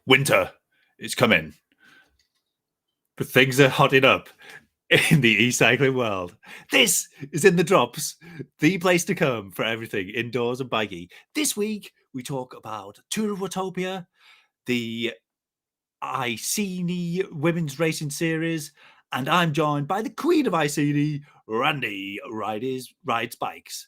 Winter is coming, but things are hotting up in the e-cycling world. This is In the Drops, the place to come for everything indoors and bikey. This week, we talk about Tour of Watopia, the Iceni Women's Racing Series, and I'm joined by the Queen of Iceni, Randi, rides bikes.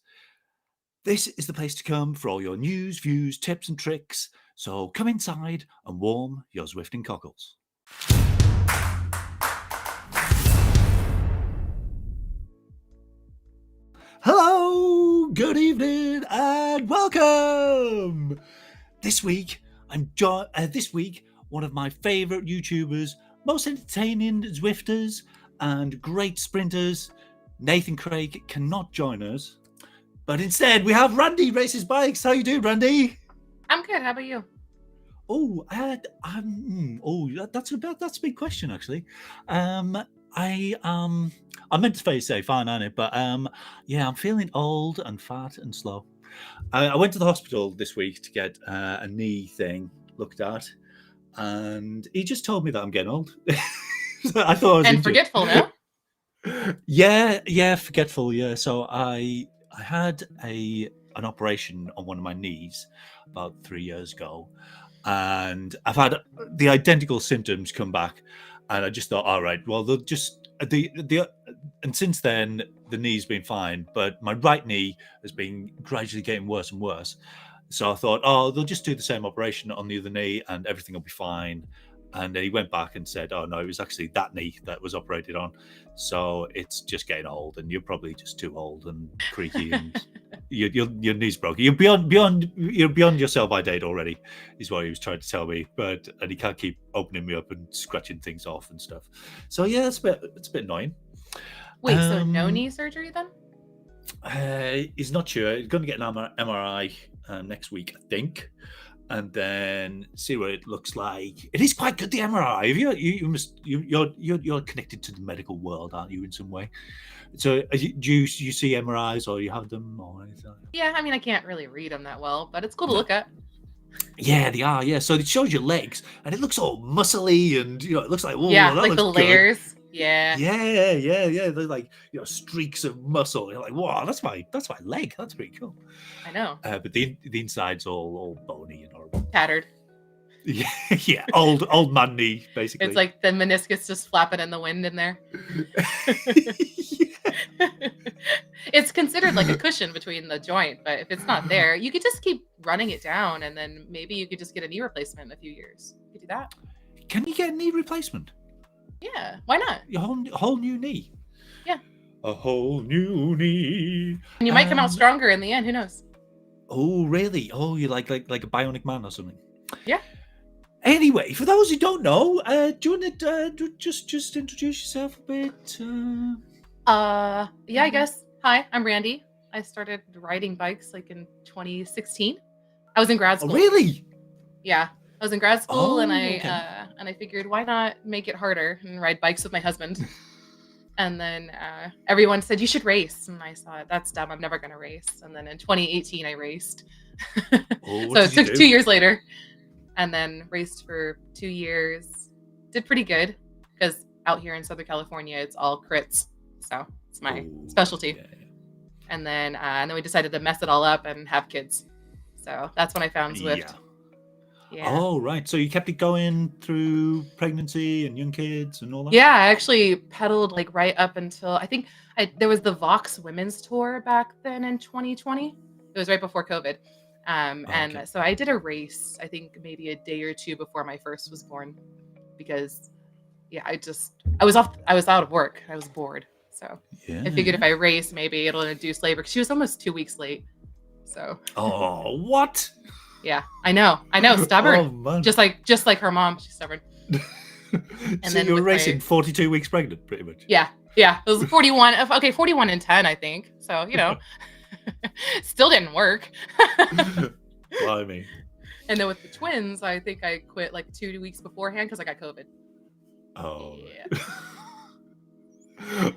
This is the place to come for all your news, views, tips and tricks. So come inside and warm your Zwifting cockles. Hello, good evening, and welcome. This week, one of my favorite YouTubers, most entertaining Zwifters, and great sprinters, Nathan Krake, cannot join us. But instead, we have Randi races bikes. How you doing, Randi? I'm good. How about you? Oh, that's a big question, actually. I meant to say fine, aren't it? But yeah, I'm feeling old and fat and slow. I went to the hospital this week to get a knee thing looked at, and he just told me that I'm getting old. I thought I was and forgetful now. Yeah, forgetful. Yeah, so I had an operation on one of my knees about 3 years ago, and I've had the identical symptoms come back, and I just thought, all right, well, they'll just and since then the knee's been fine, but my right knee has been gradually getting worse and worse. So I thought, oh, they'll just do the same operation on the other knee and everything will be fine. And then he went back and said, oh no, it was actually that knee that was operated on. So it's just getting old, and you're probably just too old and creaky, and your knee's broken. You're beyond your sell-by date already, is what he was trying to tell me. And he can't keep opening me up and scratching things off and stuff. So yeah, it's a bit annoying. Wait, so no knee surgery then? He's not sure. He's going to get an MRI next week, I think, and then see what it looks like. It is quite good, the MRI. You're connected to the medical world, aren't you, in some way? So do you see MRIs, or you have them, or anything? Yeah, I mean, I can't really read them that well, but it's cool to look at. Yeah, they are. Yeah, so it shows your legs, and it looks all muscly, and it looks like like the layers. Good. Yeah. They're like streaks of muscle. You're like, wow, that's my leg. That's pretty cool. I know. But the inside's all bony and horrible. Tattered. Yeah, old man knee, basically. It's like the meniscus just flapping in the wind in there. It's considered like a cushion between the joint, but if it's not there, you could just keep running it down, and then maybe you could just get a knee replacement in a few years. You could do that. Can you get a knee replacement? Yeah, why not? A whole new knee. Yeah. A whole new knee. And you might come out stronger in the end. Who knows? Oh, really? Oh, you're like a bionic man or something. Yeah. Anyway, for those who don't know, do you want to just introduce yourself a bit? Yeah, I guess. Hi, I'm Randi. I started riding bikes like in 2016. I was in grad school. Oh, really? Yeah. I was in grad school, and I figured, why not make it harder and ride bikes with my husband? And then everyone said, you should race. And I thought, that's dumb. I'm never going to race. And then in 2018, I raced. So it took 2 years later, and then raced for 2 years. Did pretty good, because out here in Southern California, it's all crits. So it's my specialty. Yeah. And then we decided to mess it all up and have kids. So that's when I found Zwift. Yeah. Oh, right. So you kept it going through pregnancy and young kids and all that? Yeah, I actually pedaled like right up until, I think there was the Vox Women's Tour back then in 2020. It was right before COVID. And so I did a race, I think maybe a day or two before my first was born, because I was out of work. I was bored. So I figured if I race, maybe it'll induce labor. 'Cause she was almost 2 weeks late. So. Oh, what? Yeah, I know, stubborn. Oh, just like her mom, she's stubborn. And so then you were racing 42 weeks pregnant, pretty much. Yeah. It was 41. Okay, 41 and 10, I think. So still didn't work. Blimey. And then with the twins, I think I quit like 2 weeks beforehand because I got COVID. Oh. Yeah.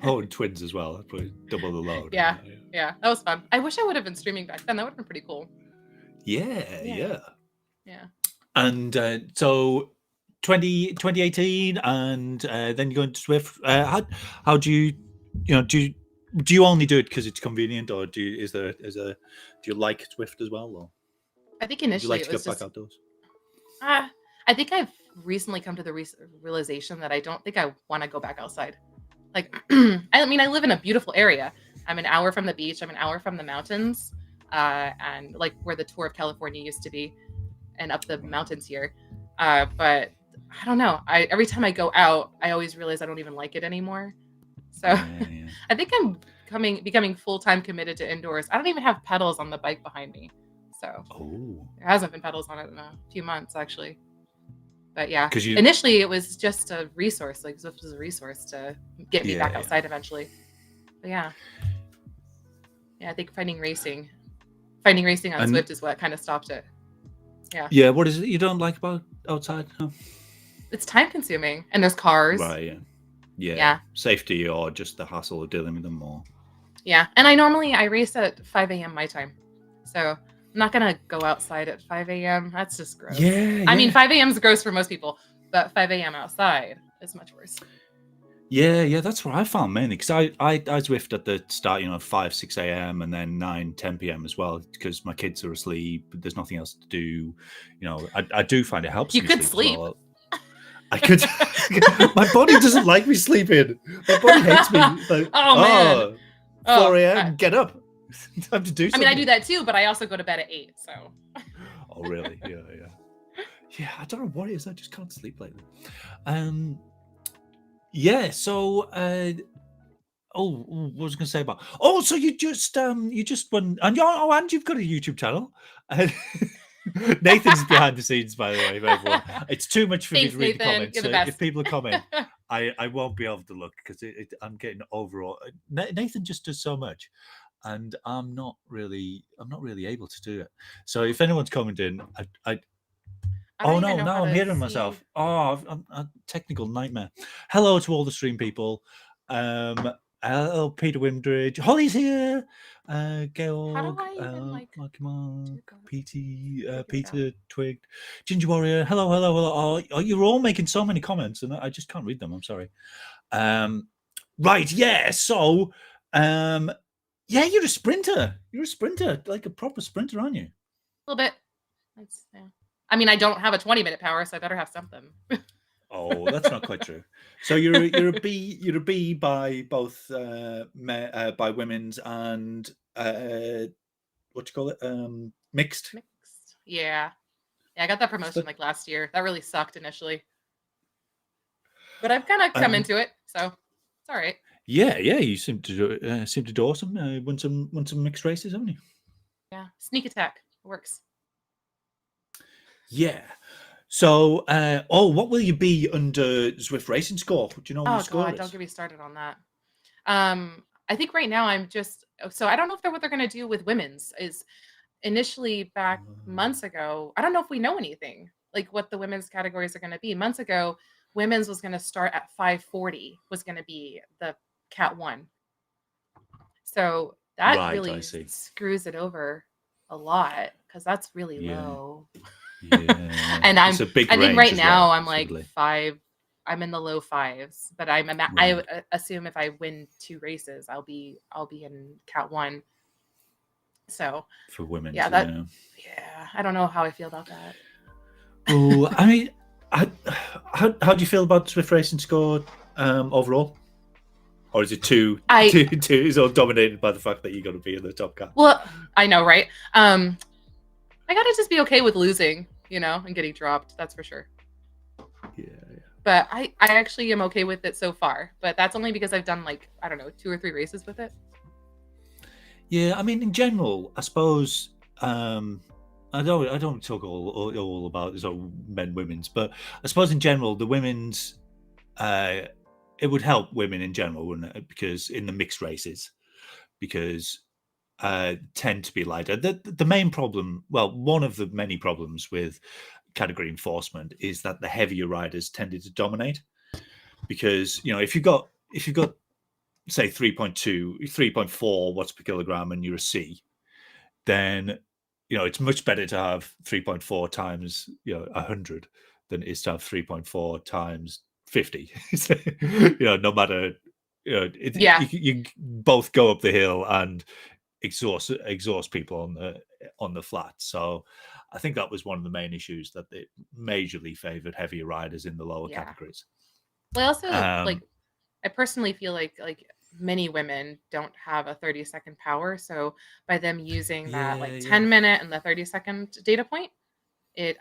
Oh, and twins as well. Probably double the load. Yeah, that was fun. I wish I would have been streaming back then. That would have been pretty cool. Yeah. And so 2018, and then you go into Zwift. How do you do you only do it because it's convenient, or do you like Zwift as well, or I think would you like initially to it was get back just outdoors? I think I've recently come to the realization that I don't think I want to go back outside. Like, I mean, I live in a beautiful area. I'm an hour from the beach. I'm an hour from the mountains, and like where the tour of California used to be, and up the mountains here. But I don't know. Every time I go out, I always realize I don't even like it anymore. So Yeah. I think I'm becoming full-time committed to indoors. I don't even have pedals on the bike behind me. So there hasn't been pedals on it in a few months, actually. But yeah, initially it was just a resource. Like Zwift was a resource to get me back outside eventually. But yeah, I think finding racing on Zwift is what kind of stopped it. Yeah. Yeah. What is it you don't like about outside? No? It's time consuming, and there's cars. Right. Yeah. Safety, or just the hassle of dealing with them more. Yeah, and I race at 5 a.m. my time, so I'm not gonna go outside at 5 a.m. That's just gross. Yeah. I mean, 5 a.m. is gross for most people, but 5 a.m. outside is much worse. Yeah, that's what I found mainly, because I Zwift at the start, 5, 6 a.m. and then 9, 10 p.m. as well, because my kids are asleep. There's nothing else to do. I do find it helps. You could sleep. Well. I could. My body doesn't like me sleeping. My body hates me. Like, man. 4 a.m. Get up. Time to do something. I mean, I do that too, but I also go to bed at 8. So. Oh really? Yeah. Yeah, I don't know what it is. I just can't sleep lately. Yeah. So, what was I going to say about? Oh, so you just went, and you've got a YouTube channel. Nathan's behind the scenes, by the way, everyone. It's too much for me to read the comments. So if people comment, I won't be able to look, because I'm getting overall. Nathan just does so much, and I'm not really able to do it. So if anyone's commenting, I'm hearing myself. Oh, I'm a technical nightmare. Hello to all the stream people. Hello, Peter Wimdridge. Holly's here. Georg, Peter Twig, Ginger Warrior. Hello. Oh, you're all making so many comments, and I just can't read them. I'm sorry. Right, yeah. So, you're a sprinter. You're a sprinter, like a proper sprinter, aren't you? A little bit. I mean, I don't have a 20-minute power, so I better have something. Oh, that's not quite true. So you're a B by both by women's and what you call it, mixed. Yeah, I got that promotion like last year. That really sucked initially, but I've kind of come into it, so it's all right. Yeah, you seem to do awesome. Won some mixed races, haven't you? Yeah, sneak attack works. Yeah. So, what will you be under Zwift racing score? Do you know what your score is? Don't get me started on that. I think right now I don't know what they're going to do with women's. Is initially back months ago, I don't know if we know anything, like what the women's categories are going to be. Months ago, women's was going to start at 540, was going to be the Cat 1. So that really screws it over a lot, because that's really low. Yeah. And I think right now I'm like 5. I'm in the low 5s, but I assume if I win 2 races, I'll be in Cat 1. So for women, yeah, I don't know how I feel about that. Oh, I mean, how do you feel about Zwift racing score overall? Or is it too is all dominated by the fact that you got to be in the top cat? Well, I know, right? I gotta just be okay with losing, and getting dropped. That's for sure. Yeah. But I actually am okay with it so far. But that's only because I've done 2 or 3 races with it. Yeah, I mean, in general, I suppose I don't talk all about men, women's, but I suppose in general, the women's it would help women in general, wouldn't it? Because in the mixed races, because tend to be lighter. The main problem, one of the many problems with category enforcement is that the heavier riders tended to dominate, because if you've got say 3.4 watts per kilogram and you're a C, then it's much better to have 3.4 times 100 than it is to have 3.4 times 50. No matter you both go up the hill and exhaust people on the flat. So I think that was one of the main issues, that it majorly favored heavier riders in the lower categories. Well, I also I personally feel like many women don't have a 30-second power, so by them using that 10-minute and the 30-second data point, it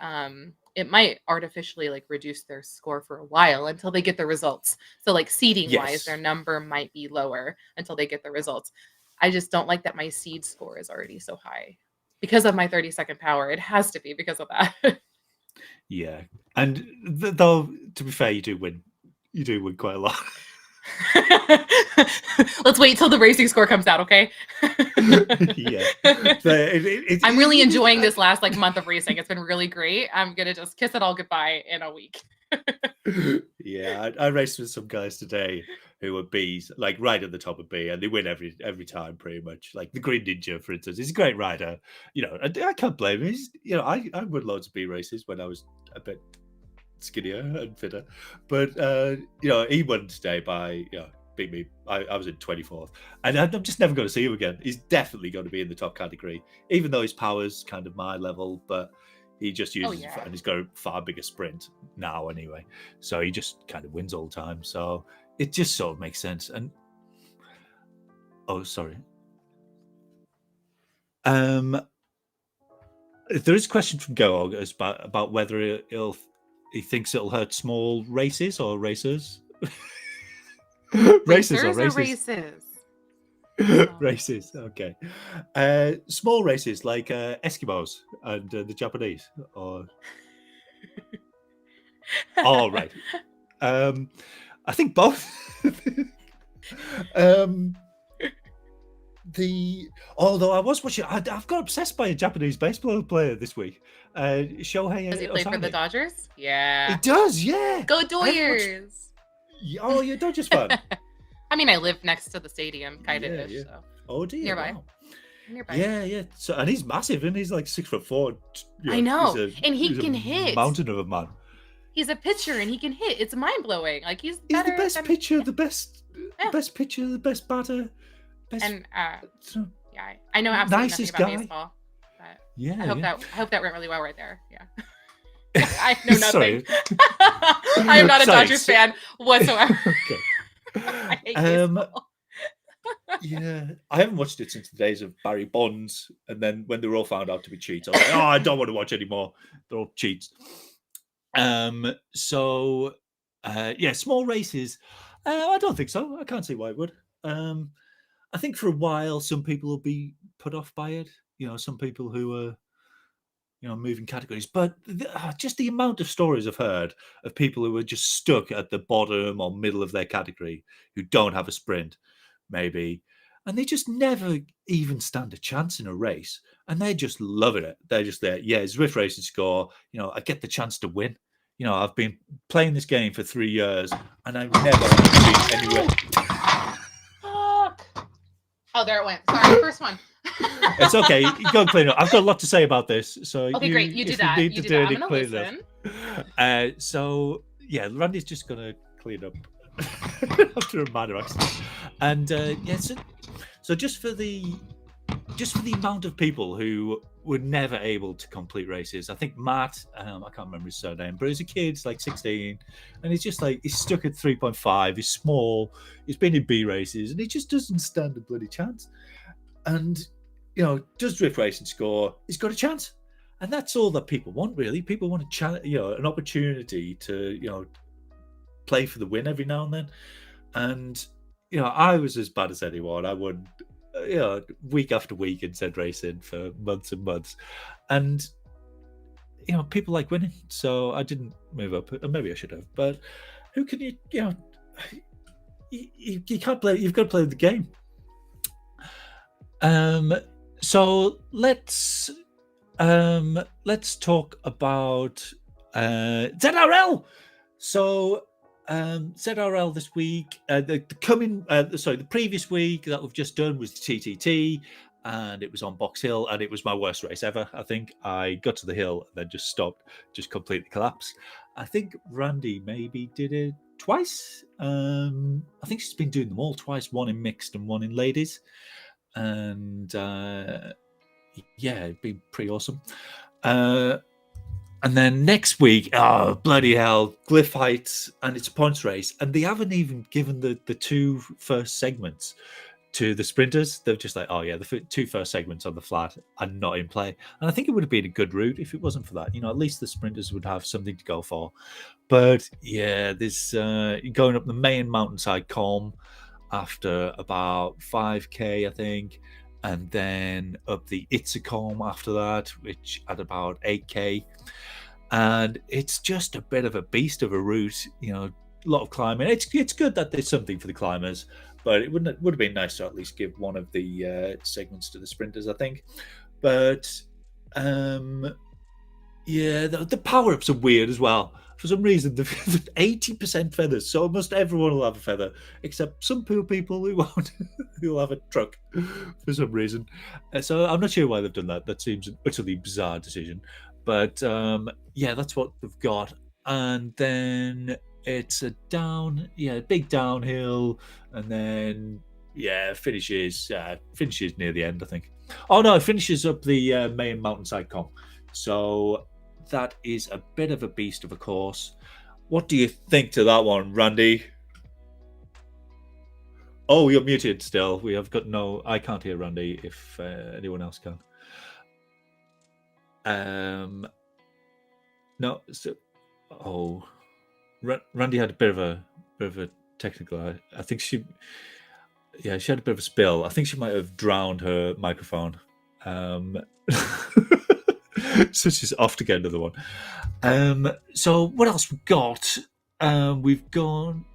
might artificially reduce their score for a while until they get the results. So seeding wise, their number might be lower until they get the results. I just don't like that my seed score is already so high because of my 30-second power. It has to be because of that. Yeah, and though to be fair, you do win quite a lot. Let's wait till the racing score comes out, okay? Yeah. I'm really enjoying this last month of racing. It's been really great. I'm gonna just kiss it all goodbye in a week. Yeah, I raced with some guys today who were Bs, right at the top of B, and they win every time pretty much. Like the Green Ninja, for instance, he's a great rider. I can't blame him. I won loads of B races when I was a bit skinnier and fitter, but he won today by beat me. I was in 24th, and I'm just never going to see him again. He's definitely going to be in the top category, even though his power's kind of my level, but he just uses and he's got a far bigger sprint now anyway, so he just kind of wins all the time. So it just sort of makes sense. And sorry, there is a question from Go about whether he thinks it'll hurt small races or racers. Races or races? Races, okay. Small races like Eskimos and the Japanese, or all right. I think both. Although I was watching, I've got obsessed by a Japanese baseball player this week. Shohei. Does he play for the Dodgers? Yeah, he does. Yeah, go Dodgers! Oh, you're a Dodgers fan. I mean, I live next to the stadium, kind of. Yeah. So. Oh dear. Nearby. Wow. Nearby. Yeah. So, and he's massive, and he's 6'4". I know, and he can hit. Mountain of a man. He's a pitcher, and he can hit. It's mind blowing. He's the best pitcher, the best pitcher, the best batter. And I know absolutely nicest nothing about guy. Baseball. But yeah, I hope that went really well right there. Yeah. I know nothing. I am not a Dodgers fan whatsoever. Okay. I hate baseball. Yeah, I haven't watched it since the days of Barry Bonds, and then when they were all found out to be cheats, I was like, I don't want to watch anymore. They're all cheats. Small races. I don't think so. I can't see why it would. I think for a while, some people will be put off by it. Some people who are, moving categories. But just the amount of stories I've heard of people who are just stuck at the bottom or middle of their category, who don't have a sprint, maybe, and they just never even stand a chance in a race, and they're just loving it. They're just there. Yeah, Zwift racing score. I get the chance to win. I've been playing this game for 3 years, and I've never been anywhere. Oh, there it went. Sorry, first one. It's okay. You go and clean up. I've got a lot to say about this. So okay, great. You do that. You do that. I'm going to listen. So yeah, Randy's just going to clean up after a minor accident. And so just for the amount of people who were never able to complete races, I think Matt, I can't remember his surname, but he's a kid, 16, and he's just he's stuck at 3.5. He's small. He's been in B races, and he just doesn't stand a bloody chance. And does Zwift racing score? He's got a chance, and that's all that people want, really. People want a chance, an opportunity to play for the win every now and then. And I was as bad as anyone. I won week after week in ZRacing for months and months, and people like winning, so I didn't move up. Maybe I should have, but who can you can't play. You've got to play the game. So let's talk about ZRL. So ZRL this week, the previous week that we've just done was the TTT, and it was on Box Hill, and it was my worst race ever. I think I got to the hill and then just stopped, just completely collapsed. I think Randi maybe did it twice. I think she's been doing them all twice, one in mixed and one in ladies. And yeah, it'd be pretty awesome. And then next week, oh, bloody hell, Glyph Heights, and it's a points race. And they haven't even given the two first segments to the sprinters. They're just like, oh, yeah, the two first segments on the flat are not in play. And I think it would have been a good route if it wasn't for that. You know, at least the sprinters would have something to go for. But yeah, this going up the main mountainside column after about 5K, I think. And then up the Iceni after that, which at about 8K. And it's just a bit of a beast of a route, you know, a lot of climbing. It's good that there's something for the climbers, but it would have been nice to at least give one of the segments to the sprinters, I think. But yeah, the power-ups are weird as well. For some reason, the 80% feathers, so almost everyone will have a feather, except some poor people who won't, who'll have a truck for some reason. So I'm not sure why they've done that. That seems an utterly bizarre decision. But yeah, that's what they've got. And then it's a big downhill, and then yeah, finishes near the end, I think. Oh no, it finishes up the main mountainside comp. So that is a bit of a beast of a course. What do you think to that one, Randy? Oh, you're muted still. We have got no. I can't hear Randy. If anyone else can. No. So, Randy had a bit of a technical. I think she had a bit of a spill. I think she might have drowned her microphone. So she's off to get another one. So what else we've got? We've gone.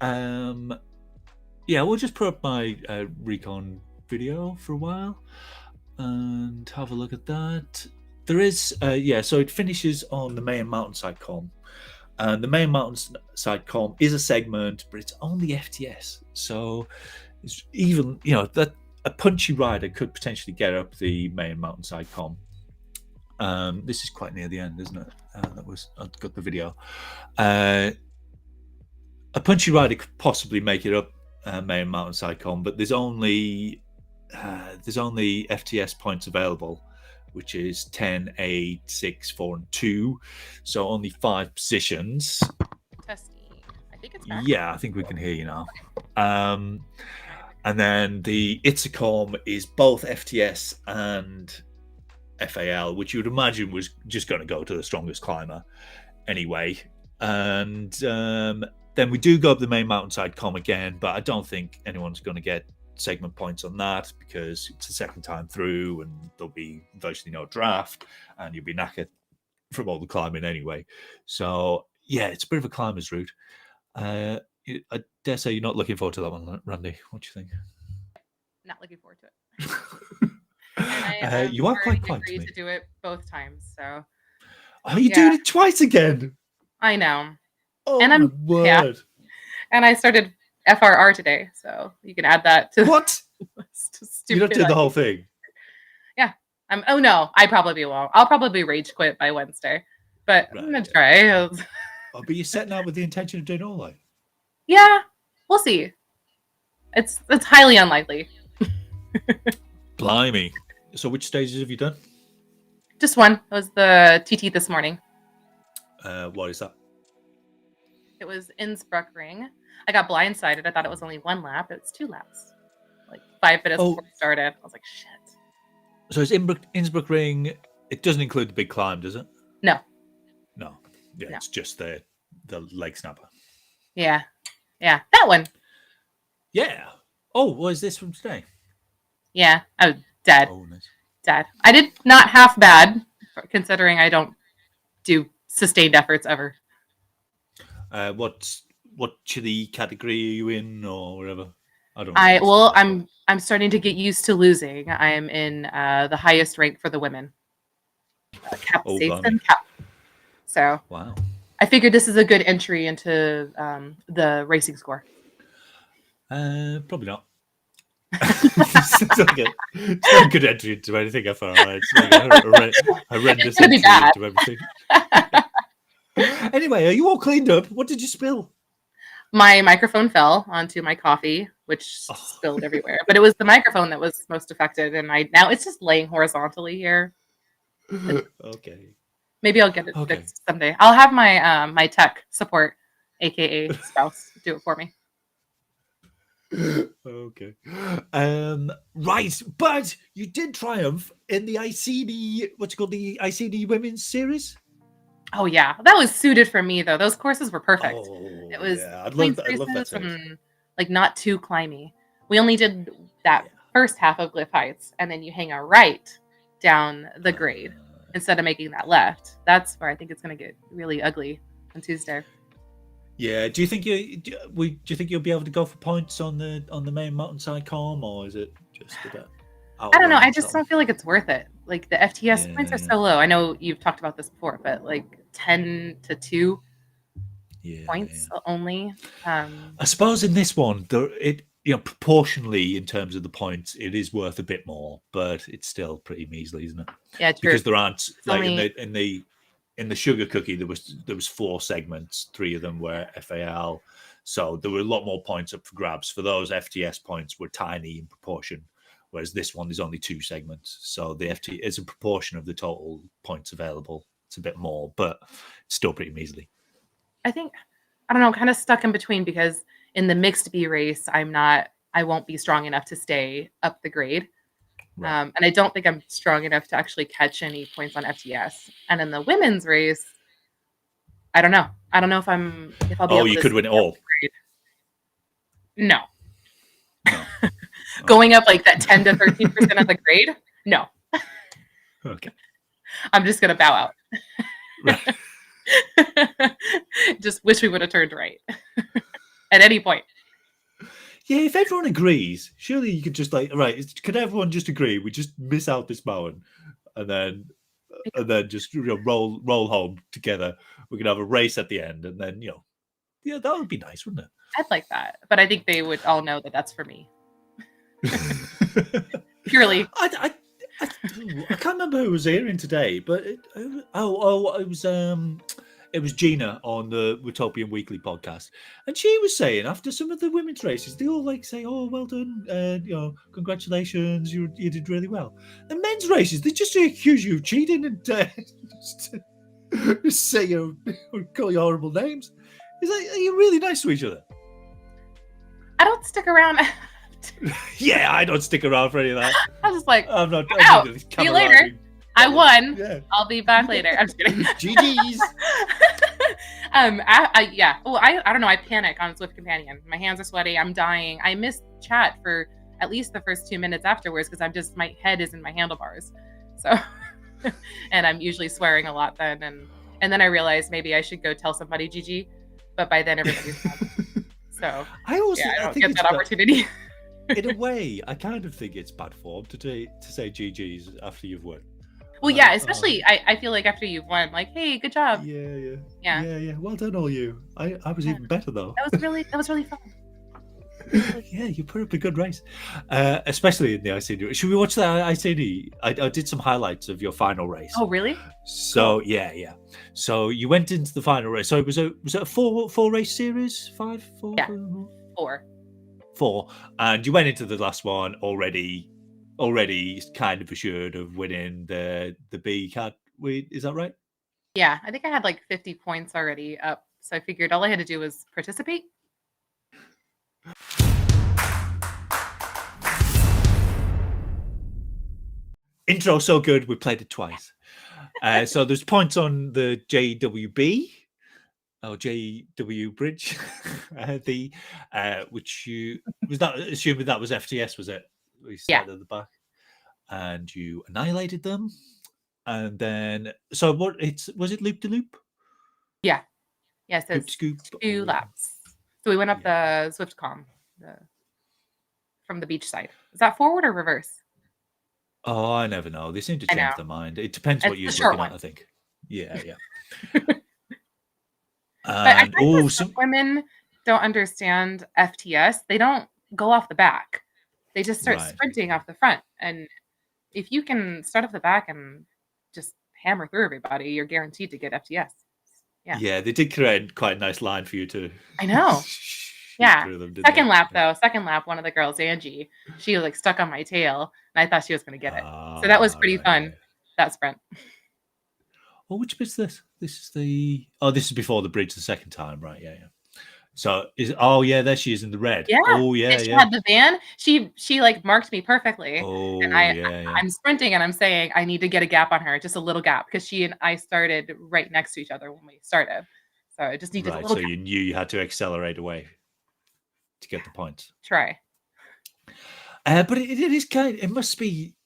Yeah, we'll just put up my recon video for a while and have a look at that. There is, so it finishes on the main mountainside column. And the main mountainside column is a segment, but it's only FTS. So it's even, you know, that a punchy rider could potentially get up the main mountainside column. This is quite near the end, isn't it? I've got the video. A punchy rider could possibly make it up main mountainside column, but there's only FTS points available, which is 10, 8, 6, 4, and 2. So only 5 positions. Testing. I think it's back. Yeah, I think we can hear you now. And then the Iceni is both FTS and FAL, which you would imagine was just going to go to the strongest climber anyway. And then we do go up the main mountainside column again, but I don't think anyone's going to get segment points on that because it's the second time through and there'll be virtually no draft and you'll be knackered from all the climbing anyway. So yeah, it's a bit of a climber's route. I dare say you're not looking forward to that one, Randy. What do you think? Not looking forward to it. And you are quite quiet to do it both times. So you're doing it twice again. I know. Oh, and my word. Yeah. And I started FRR today, so you can add that to what? You don't do the whole thing. Yeah. Oh no, I probably won't. I'll probably rage quit by Wednesday, but right. I'm gonna try. Oh, but you're setting out with the intention of doing all that. Yeah, we'll see. It's highly unlikely. Blimey. So which stages have you done? Just one. It was the TT this morning. What is that? It was Innsbruck Ring. I got blindsided. I thought it was only 1 lap. It's 2 laps. Like 5 minutes before it started. I was like, shit. So it's Innsbruck Ring. It doesn't include the big climb, does it? No. No. Yeah, no. It's just the leg snapper. Yeah. Yeah. That one. Yeah. Oh, what is this from today? Yeah. Oh, dead. Oh, nice. Dead. I did not half bad, considering I don't do sustained efforts ever. What chili category are you in, or whatever? I don't know. I'm starting to get used to losing. I am in the highest rank for the women. Cap Cap. So wow. I figured this is a good entry into the racing score. Probably not. It's not a good entry into anything I found. Right? It's like a horrendous entry into everything. Anyway, are you all cleaned up? What did you spill? My microphone fell onto my coffee, which spilled everywhere. But it was the microphone that was most affected, and now it's just laying horizontally here. Okay. Maybe I'll get it fixed someday. I'll have my my tech support, aka spouse, do it for me. Okay. Right, but you did triumph in the Iceni, what's it called, the Iceni Women's Series? Oh yeah, that was suited for me though. Those courses were perfect. It was I love that series. And, like, not too climby. We only did that first half of Glyph Heights, and then you hang a right down the grade instead of making that left. That's where I think it's going to get really ugly on Tuesday. Yeah. Do you think you'll be able to go for points on the main mountainside column, or is it just a bit? I don't know. I just don't feel like it's worth it. Like, the FTS points are so low. I know you've talked about this before, but like 10 to 2 points only. I suppose in this one, proportionally in terms of the points, it is worth a bit more, but it's still pretty measly, isn't it? Yeah, true. Because there aren't in the sugar cookie there was 4 segments, 3 of them were FAL, so there were a lot more points up for grabs. For those, FTS points were tiny in proportion, whereas this one is only 2 segments, so the FT is a proportion of the total points available. It's a bit more, but it's still pretty measly. I think, I don't know, kind of stuck in between, because in the mixed B race, I won't be strong enough to stay up the grade. Right. And I don't think I'm strong enough to actually catch any points on FTS. And in the women's race, I don't know. I don't know if I'll be able to. Oh, you could win it all. No. Going up like that 10 to 13% of the grade? No. Okay. I'm just going to bow out. Right. Just wish we would have turned right at any point. Yeah, if everyone agrees, surely you could just could everyone just agree we just miss out this mountain and then just roll home together? We could have a race at the end, and then that would be nice, wouldn't it? I'd like that, but I think they would all know that that's for me. Purely. I can't remember who was hearing today, but it was Gina on the Watopia Weekly podcast, and she was saying after some of the women's races, they all say, "Oh, well done, congratulations, you did really well." The men's races, they just accuse you of cheating and just say call you horrible names. Are you really nice to each other? I don't stick around. Yeah, I don't stick around for any of that. I was just like, I'm out. See you later. I won. Yeah. I'll be back later. I'm just kidding. GG's. Well, I don't know. I panic on Zwift Companion. My hands are sweaty. I'm dying. I missed chat for at least the first 2 minutes afterwards because my head is in my handlebars. So, and I'm usually swearing a lot then. And then I realized maybe I should go tell somebody GG, but by then everybody's done. So I don't get that opportunity. In a way, I kind of think it's bad form to say GG's after you've won. Well, yeah, especially I feel like after you've won, like, hey, good job. Yeah. Well done, all you. I was even better though. That was really fun. Yeah, you put up a good race, especially in the Iceni. Should we watch the Iceni? I did some highlights of your final race. Oh, really? So yeah. So you went into the final race. So was it a four race series? 5, 4? Yeah, 4, and you went into the last one already kind of assured of winning the B cat. Is that right? Yeah, I think I had like 50 points already up, so I figured all I had to do was participate. Intro so good we played it twice. So there's points on the JWB. Oh, JW Bridge, which you was that assuming that was FTS, was it? We started at the back, and you annihilated them, and then was it loop to loop? Yeah. So scoop 2 laps. So we went up the Zwift com from the beach side. Is that forward or reverse? Oh, I never know. They seem to change their mind. It depends what you're looking at, I think. Yeah. But I think some women don't understand FTS. They don't go off the back. they just start sprinting off the front. And if you can start off the back and just hammer through everybody, you're guaranteed to get FTS. Yeah, they did create quite a nice line for you to. I know. Yeah. Them, second lap, one of the girls, Angie, she like stuck on my tail, and I thought she was going to get it. So that was pretty fun. That sprint. Oh, which bit's this? This is this is before the bridge the second time, right? Yeah. So there she is in the red. Yeah. Oh yeah. And she had the van. She like marked me perfectly. Oh, and I'm sprinting and I'm saying I need to get a gap on her, just a little gap, because she and I started right next to each other when we started. So I just needed a little gap. You knew you had to accelerate away to get the points. Try. But it is it must be,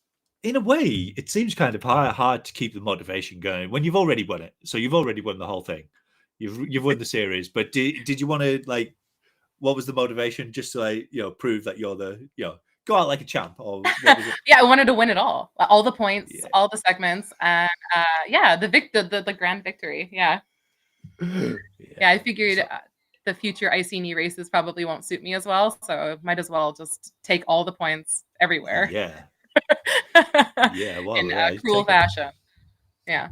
in a way, it seems kind of hard to keep the motivation going when you've already won it. So you've already won the whole thing. You've won the series, but did you want to, like, what was the motivation? Just to prove that you're the go out like a champ, or what was it? Yeah, I wanted to win it all the points, all the segments, and the grand victory. Yeah. I figured the future Iceni races probably won't suit me as well, so might as well just take all the points everywhere. Yeah. Well, in cruel fashion. Yeah.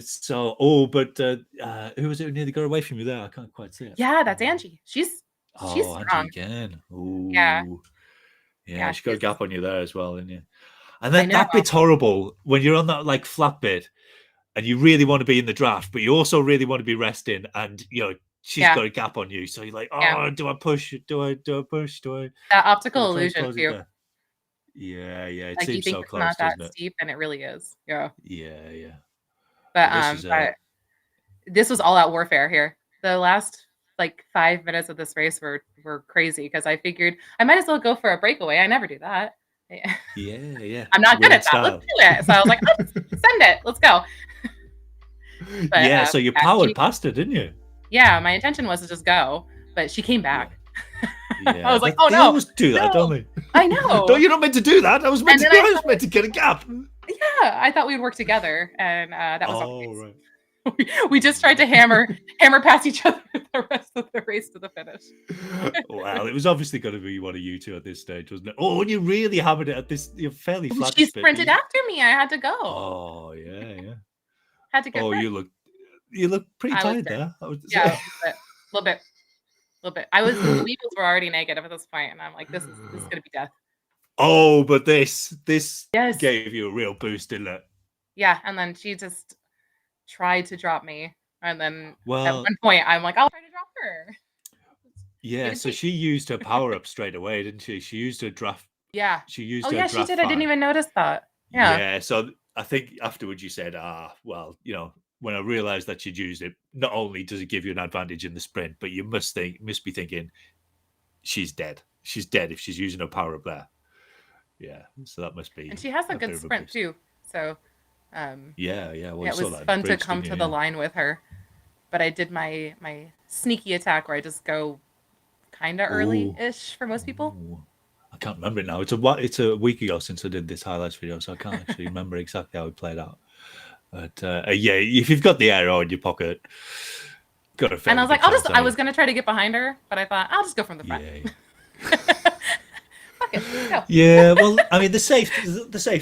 So, but who was it who nearly got away from you there? I can't quite see it. Yeah, that's Angie. She's strong. Angie again. Ooh. Yeah, she got a gap on you there as well, didn't you? And then that bit's horrible when you're on that like flat bit and you really want to be in the draft, but you also really want to be resting, and she's got a gap on you. So you're like, do I push? Do I push? Do I? That optical illusion too. Yeah. It like, seems you think so it's close, not that doesn't it? steep, and it really is. Yeah. But but this was all out warfare here. The last like 5 minutes of this race were crazy, because I figured I might as well go for a breakaway. I never do that. Yeah. I'm not good at that. Let's do it. So I was like, send it. Let's go. But, so you powered past it, didn't you? Yeah, my intention was to just go, but she came back. Yeah. I was like, they always do that, don't they? I know. You're not meant to do that. I was meant to get a gap. Yeah, I thought we'd work together, and that was right. We just tried to hammer past each other the rest of the race to the finish. Well, it was obviously going to be one of you two at this stage, wasn't it? Oh, and you really hammered it at this fairly flat. She sprinted after me. I had to go. Oh, yeah. Had to get. Oh, you look pretty tired there. A little bit. The weevils were already negative at this point, and I'm like, this is gonna be death. Oh, but this gave you a real boost, didn't it? Yeah, and then she just tried to drop me, and then at one point I'm like, I'll try to drop her. Yeah, so she used her power up straight away, didn't she? She used her draft. Yeah. She used. Oh her yeah, draft she did. I didn't even notice that. Yeah. Yeah. So I think afterwards you said, when I realized that she'd used it, not only does it give you an advantage in the sprint, but you must be thinking, she's dead. She's dead if she's using her power up there. Yeah. So that must be. And she has a good sprint too. So. Well, it was fun to come to the line with her, but I did my sneaky attack where I just go kind of early-ish for most people. I can't remember it now. It's a week ago since I did this highlights video, so I can't actually remember exactly how it played out. But if you've got the arrow in your pocket, got a. And I was like, I was gonna try to get behind her, but I thought I'll just go from the front. Yeah, well, I mean, the safe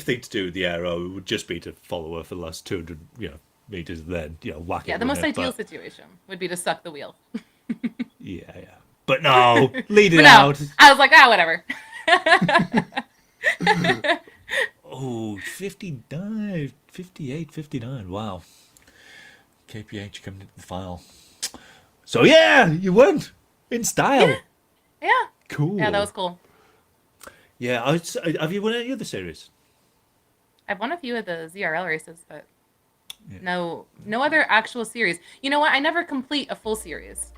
thing to do with the arrow would just be to follow her for the last 200 meters, and then whack it. Yeah, the most ideal situation would be to suck the wheel. Yeah. But no, lead it out. I was like, whatever. 59, 58, 59. Wow. KPH coming into the final. So yeah, you won in style. Yeah. Cool. Yeah, that was cool. Yeah, have you won any other series? I've won a few of the ZRL races, but no other actual series. You know what? I never complete a full series.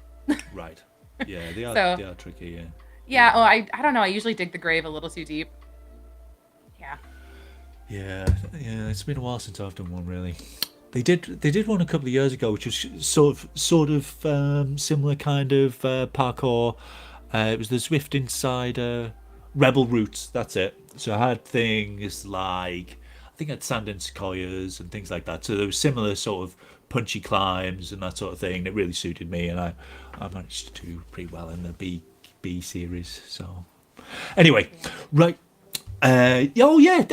Right. Yeah, they are tricky. Yeah. Yeah. Oh, I don't know. I usually dig the grave a little too deep. Yeah. Yeah. It's been a while since I've done one, really. They did one a couple of years ago, which was sort of similar kind of parkour. It was the Zwift inside Rebel Routes. That's it. So I had things like, I think I had sand and sequoias and things like that. So there was similar sort of punchy climbs and that sort of thing that really suited me, and I managed to do pretty well in the B series. So Anyway, right. Oh yeah.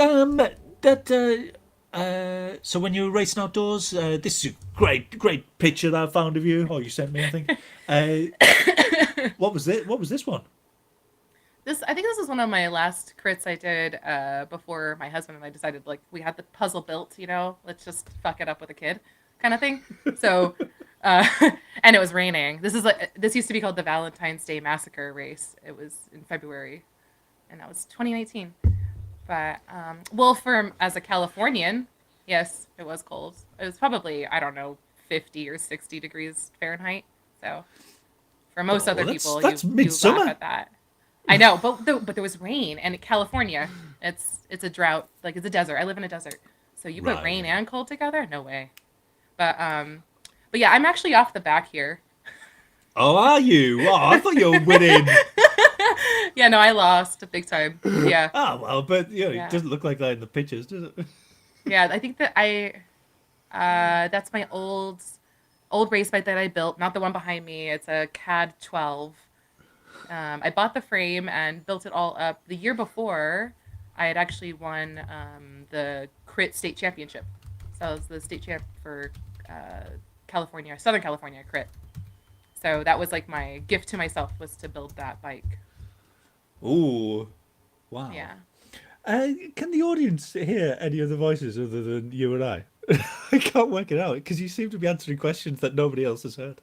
So when you were racing outdoors, this is a great picture that I found of you. Oh, you sent me, I think. What was it? What was this one? I think this is one of my last crits I did before my husband and I decided, like, we had the puzzle built, let's just fuck it up with a kid kind of thing. So, and it was raining. This used to be called the Valentine's Day Massacre Race. It was in February, and that was 2019. But, as a Californian, yes, it was cold. It was probably, I don't know, 50 or 60 degrees Fahrenheit. So for most other people, that's you midsummer. laugh at that. I know, but there was rain, and in California, it's a drought, like it's a desert. I live in a desert, so you put rain and cold together, no way. But yeah, I'm actually off the back here. Oh, are you? Oh, I thought you were winning. Yeah, no, I lost big time. Yeah. Oh well, but it doesn't look like that in the pictures, does it? Yeah, I think that that's my old race bike that I built, not the one behind me. It's a CAD 12. I bought the frame and built it all up. The year before, I had actually won the crit state championship. So I was the state champ for Southern California crit. So that was like my gift to myself, was to build that bike. Ooh, wow. Yeah. Can the audience hear any of the voices other than you and I? I can't work it out because you seem to be answering questions that nobody else has heard.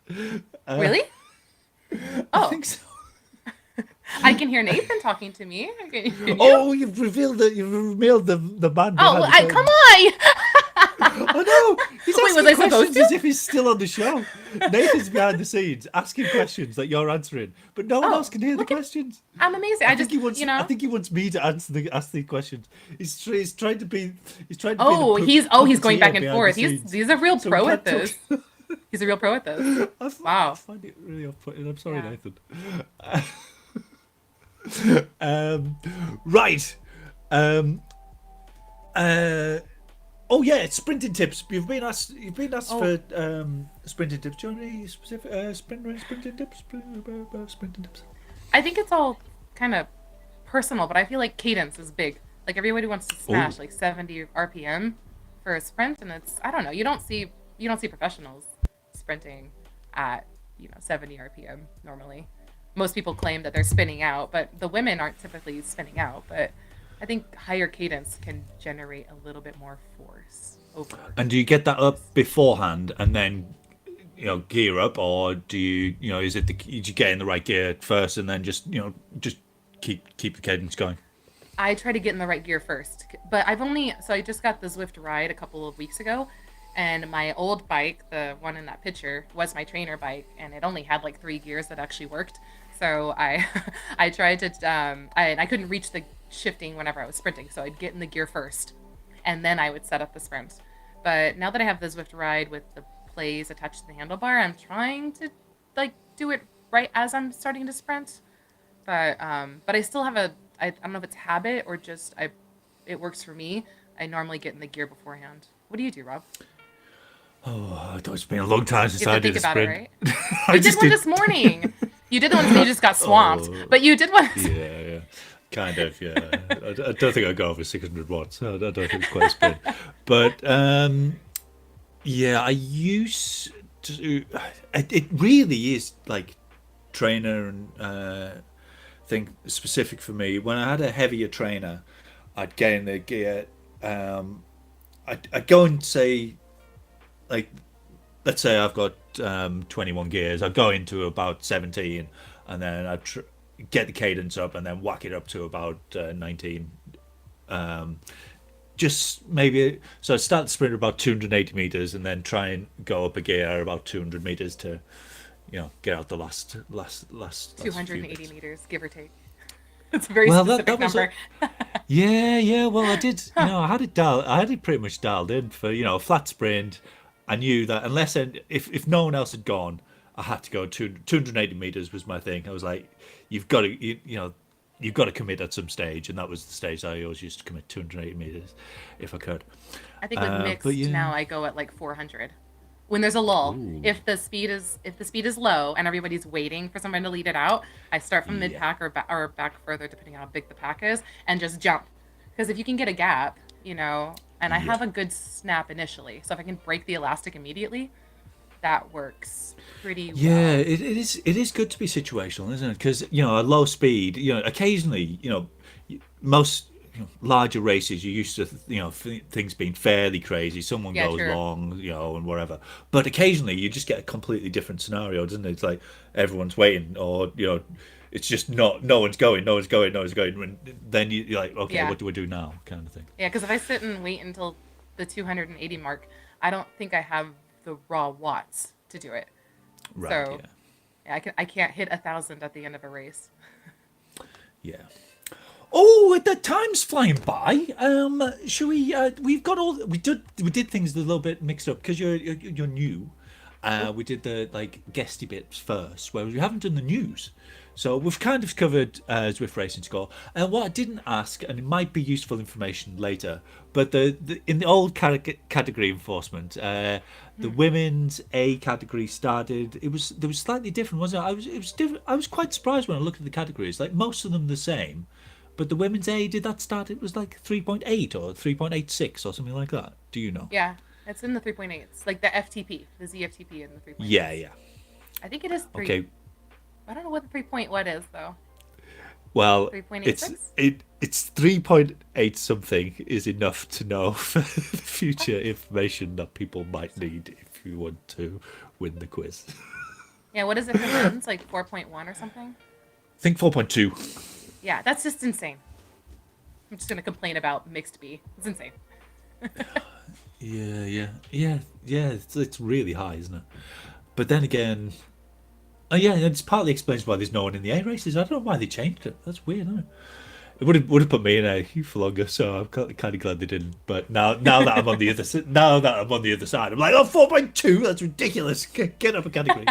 Really? I think so. I can hear Nathan talking to me. Can you? Oh, you've revealed the man. Oh, come on! I know. He's asking was I supposed questions to? as if he's still on the show. Nathan's behind the scenes asking questions that you're answering, but no one else can hear the questions. I'm amazing. I think he wants me to ask the questions. He's trying to be. He's going back and forth. He's a real pro at this. He's a real pro at this. Wow. I find it really off-putting. I'm sorry, Nathan. Right. Oh yeah, it's sprinting tips. You've been asked for sprinting tips. Do you want any specific sprinting tips? Sprinting tips. I think it's all kind of personal, but I feel like cadence is big. Like everybody wants to smash like 70 RPM for a sprint, and I don't know. You don't see professionals sprinting at 70 RPM normally. Most people claim that they're spinning out, but the women aren't typically spinning out. But I think higher cadence can generate a little bit more force over. And do you get that up beforehand and then gear up, or do you is it you get in the right gear first and then just keep the cadence going? I try to get in the right gear first, but I just got the Zwift ride a couple of weeks ago, and my old bike, the one in that picture, was my trainer bike, and it only had like 3 gears that actually worked. So I tried to I couldn't reach the shifting whenever I was sprinting, so I'd get in the gear first, and then I would set up the sprint. But now that I have the Zwift ride with the plays attached to the handlebar, I'm trying to do it right as I'm starting to sprint. But I still have I don't know if it's habit or just it works for me. I normally get in the gear beforehand. What do you do, Rob? Oh, it's been a long time since I did a sprint. It, right? You did one this morning. You did the one, so you just got swamped. But you did one. Yeah. Kind of, yeah. I don't think I got over 600 watts. I don't think it's quite a sprint. But, yeah, I used to... It really is, like, trainer and thing specific for me. When I had a heavier trainer, I'd get in the gear. I'd go and say, like, let's say I've got 21 gears. I'd go into about 17, and then I'd get the cadence up and then whack it up to about 19. Just maybe, so I'd start the sprint at about 280 meters and then try and go up a gear about 200 meters to, get out the last 280 meters, give or take. It's a very specific number. Yeah. Well, I did. I had it pretty much dialed in for a flat sprint. I knew that unless if no one else had gone, I had to go 280 meters was my thing. I was like, you've got to commit at some stage, and that was the stage I always used to commit 280 meters if I could. I think with mixed now I go at like 400. when there's a lull. Ooh. If the speed is low and everybody's waiting for someone to lead it out, I start from mid pack or back further depending on how big the pack is, and just jump. Because if you can get a gap, and I have a good snap initially, so if I can break the elastic immediately, that works pretty well. Yeah, it is good to be situational, isn't it? Because at low speed, occasionally, most larger races, you're used to things being fairly crazy. Someone goes true. long, and whatever. But occasionally, you just get a completely different scenario, doesn't it? It's like everyone's waiting, or it's just no one's going. And then you're like, okay, what do I do now, kind of thing. Yeah, because if I sit and wait until the 280 mark, I don't think I have the raw watts to do it. Right. So, yeah, I can't hit 1,000 at the end of a race. Yeah. Oh, the time's flying by. Should we? We've got all. We did things a little bit mixed up because you're new. We did the guesty bits first, whereas we haven't done the news. So we've kind of covered Zwift Racing Score. And what I didn't ask, and it might be useful information later, but in the old category enforcement, the women's A category started. There was slightly different, wasn't it? It was different. I was quite surprised when I looked at the categories. Like most of them the same, but the women's A, did that start? It was like 3.8 or 3.86 or something like that. Do you know? Yeah, it's in the 3.8s, like the FTP, the ZFTP, and the 3.8s. Yeah. I think it is 3. Okay. I don't know what the 3.what is though. Well, 3.86? it's 3.8 something is enough to know for the future information that people might need if you want to win the quiz. Yeah, what is it for men's? Like 4.1 or something? I think 4.2. Yeah, that's just insane. I'm just gonna complain about mixed B. It's insane. Yeah. It's really high, isn't it? But then again, it's partly explains why there's no one in the A races. I don't know why they changed it. That's weird, isn't it? It would have put me in A for longer, so I'm kind of glad they didn't. But now that I'm on the other side, I'm like, 4.2. That's ridiculous. Get up a category.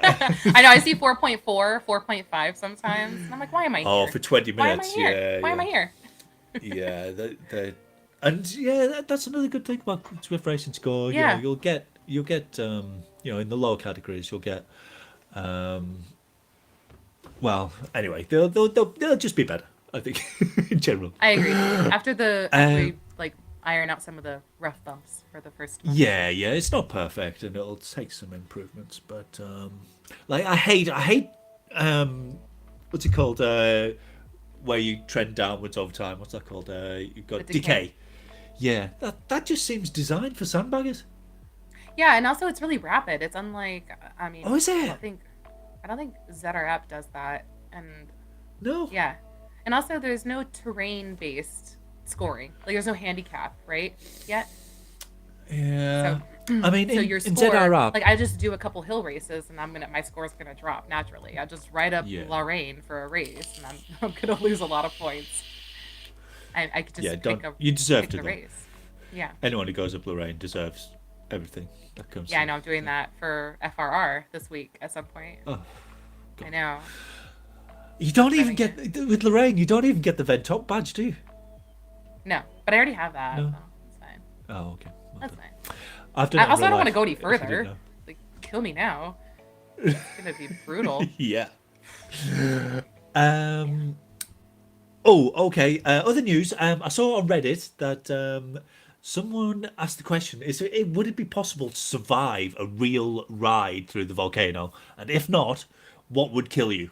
I know. I see 4.4, 4.5 sometimes, and I'm like, why am I here? Oh, for 20 minutes. Why am I here? Yeah, that's another good thing about Zwift Racing Score. Yeah. You'll get in the lower categories you'll get well, anyway, they'll just be better, I think, in general. I agree. After we iron out some of the rough bumps for the first month. Yeah, it's not perfect and it'll take some improvements, but I hate what's it called, where you trend downwards over time. What's that called? You've got decay. Yeah, that just seems designed for sandbaggers. Yeah, and also it's really rapid. It's unlike, Oh, is it? I don't think ZRL does that. And no. Yeah, and also there's no terrain-based scoring. Like there's no handicap, right? Yet. Yeah. So, I mean, so your score, in ZRL, I just do a couple hill races, and my score's gonna drop naturally. I just ride up Lorraine for a race, and I'm gonna lose a lot of points. I could just you deserve pick to the race. Yeah. Anyone who goes up Lorraine deserves everything that comes. Yeah, I know. I'm doing that for FRR this week at some point. Oh, God. I know. You don't even get with Lorraine. You don't even get the Ventop badge, do you? No, but I already have that. No. So it's fine. Oh, okay. That's fine. I don't want to go any further. Like, kill me now. It's gonna be brutal. Yeah. Oh, okay. Other news. I saw on Reddit that someone asked the question: would it be possible to survive a real ride through the volcano? And if not, what would kill you?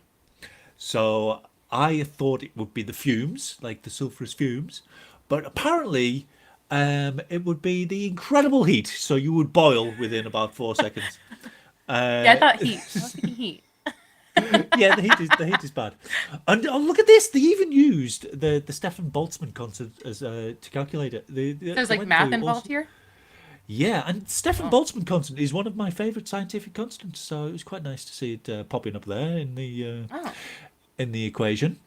So I thought it would be the fumes, like the sulfurous fumes, but apparently it would be the incredible heat. So you would boil within about 4 seconds. Yeah, I thought heat. I was thinking heat. Yeah, the heat is bad. And look at this. They even used the Stefan Boltzmann constant as to calculate it. There's like math involved here? Yeah, and Stefan Boltzmann constant is one of my favourite scientific constants, so it was quite nice to see it popping up there in the equation.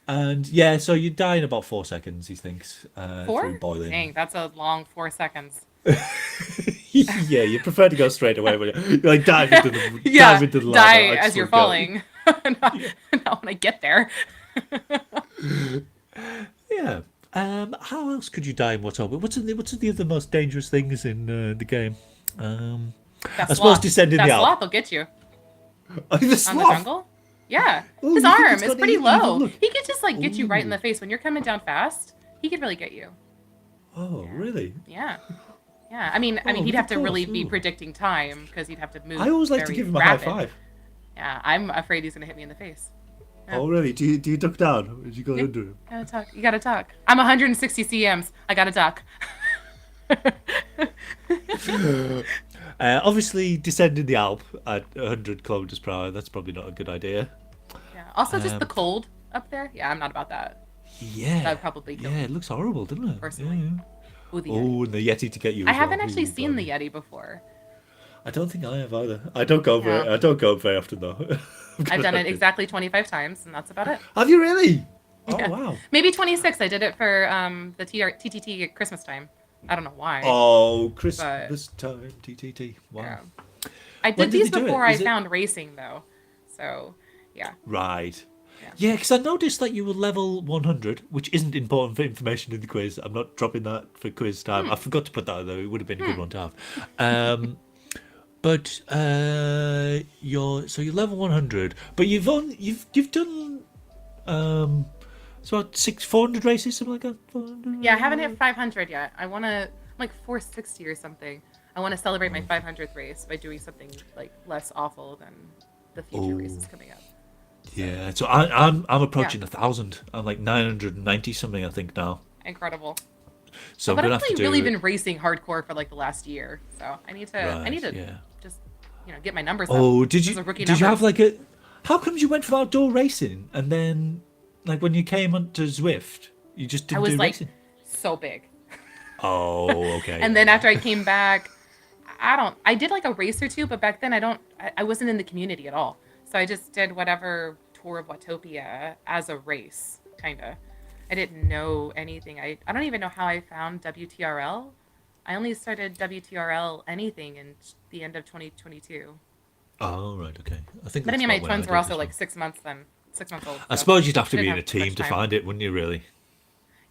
And yeah, so you die in about 4 seconds, he thinks. 4? Through boiling. Dang, that's a long 4 seconds. Yeah, you prefer to go straight away when you like dive into the lava. Die as you're falling. not when I get there. Yeah. How else could you die in Watopia? What's the other most dangerous things in the game? That I suppose sloth. descending That the Alp. sloth will get you Oh, the on the sloth. jungle. Yeah, Oh, his you think arm it's is got pretty an evil low. look? He could just like get you right in Ooh. the face when you're coming down fast. He could really get you. Oh, really? Yeah. Yeah. I mean, Oh, he'd have to of really course, be ooh. predicting time because he'd have to move. I always like to very give him a rapid. high five. Yeah, I'm afraid he's gonna hit me in the face. Yeah. Oh, really? Do you duck down? Or do you go Yeah. under him? Gotta talk. You gotta talk. I'm 160 cms. I gotta duck. Obviously, descending the Alp at 100 kilometers per hour, that's probably not a good idea. Yeah. Also, just the cold up there. Yeah, I'm not about that. Yeah. That would probably kill Yeah, me. it looks horrible, doesn't it? Personally. Yeah. Ooh, the Yeti. Oh, and the Yeti to get you. I As haven't well. actually Ooh, seen the blimey. Yeti before. I don't think I have either. I don't go Yeah. I don't go very often though. I've done it exactly 25 times, and that's about it. Have you really? Oh Yeah. wow. Maybe 26. I did it for the TTT at Christmas time. I don't know why. Oh, Christmas time, TTT. Wow. Yeah. I When did did these they do it? before I Is it- found racing, though. So, yeah. Right. Yeah. Yeah, because I noticed that you were level 100, which isn't important for information in the quiz. I'm not dropping that for quiz time. I forgot to put that though. It would have been a good one to have. But you're level 100, but you've done it's about 400 races, something like that. 400? Yeah, I haven't hit 500 yet. I want to, like 460 or something. I want to celebrate my 500th race by doing something like less awful than the future races coming up. Yeah, so I'm approaching 1,000. I'm like 990 something, I think now. Incredible. So But I'm gonna I've have to do really been racing hardcore for like the last year, so I need to yeah. just get my numbers Oh, up. did Those you are rookie did you have numbers. like a? How comes you went for outdoor racing and then, like when you came onto Zwift, you just I didn't was do like racing? so big. Oh, okay. And then after I came back, I did like a race or two, but back then I wasn't in the community at all. So I just did whatever tour of Watopia as a race, kind of. I didn't know anything. I don't even know how I found WTRL. I only started WTRL anything in the end of 2022. Oh, right, okay. I think. But I that's mean, my about when I twins did were also as like well. 6 months old. I So suppose you'd have to I be didn't in a have team much to time. find it, wouldn't you? Really?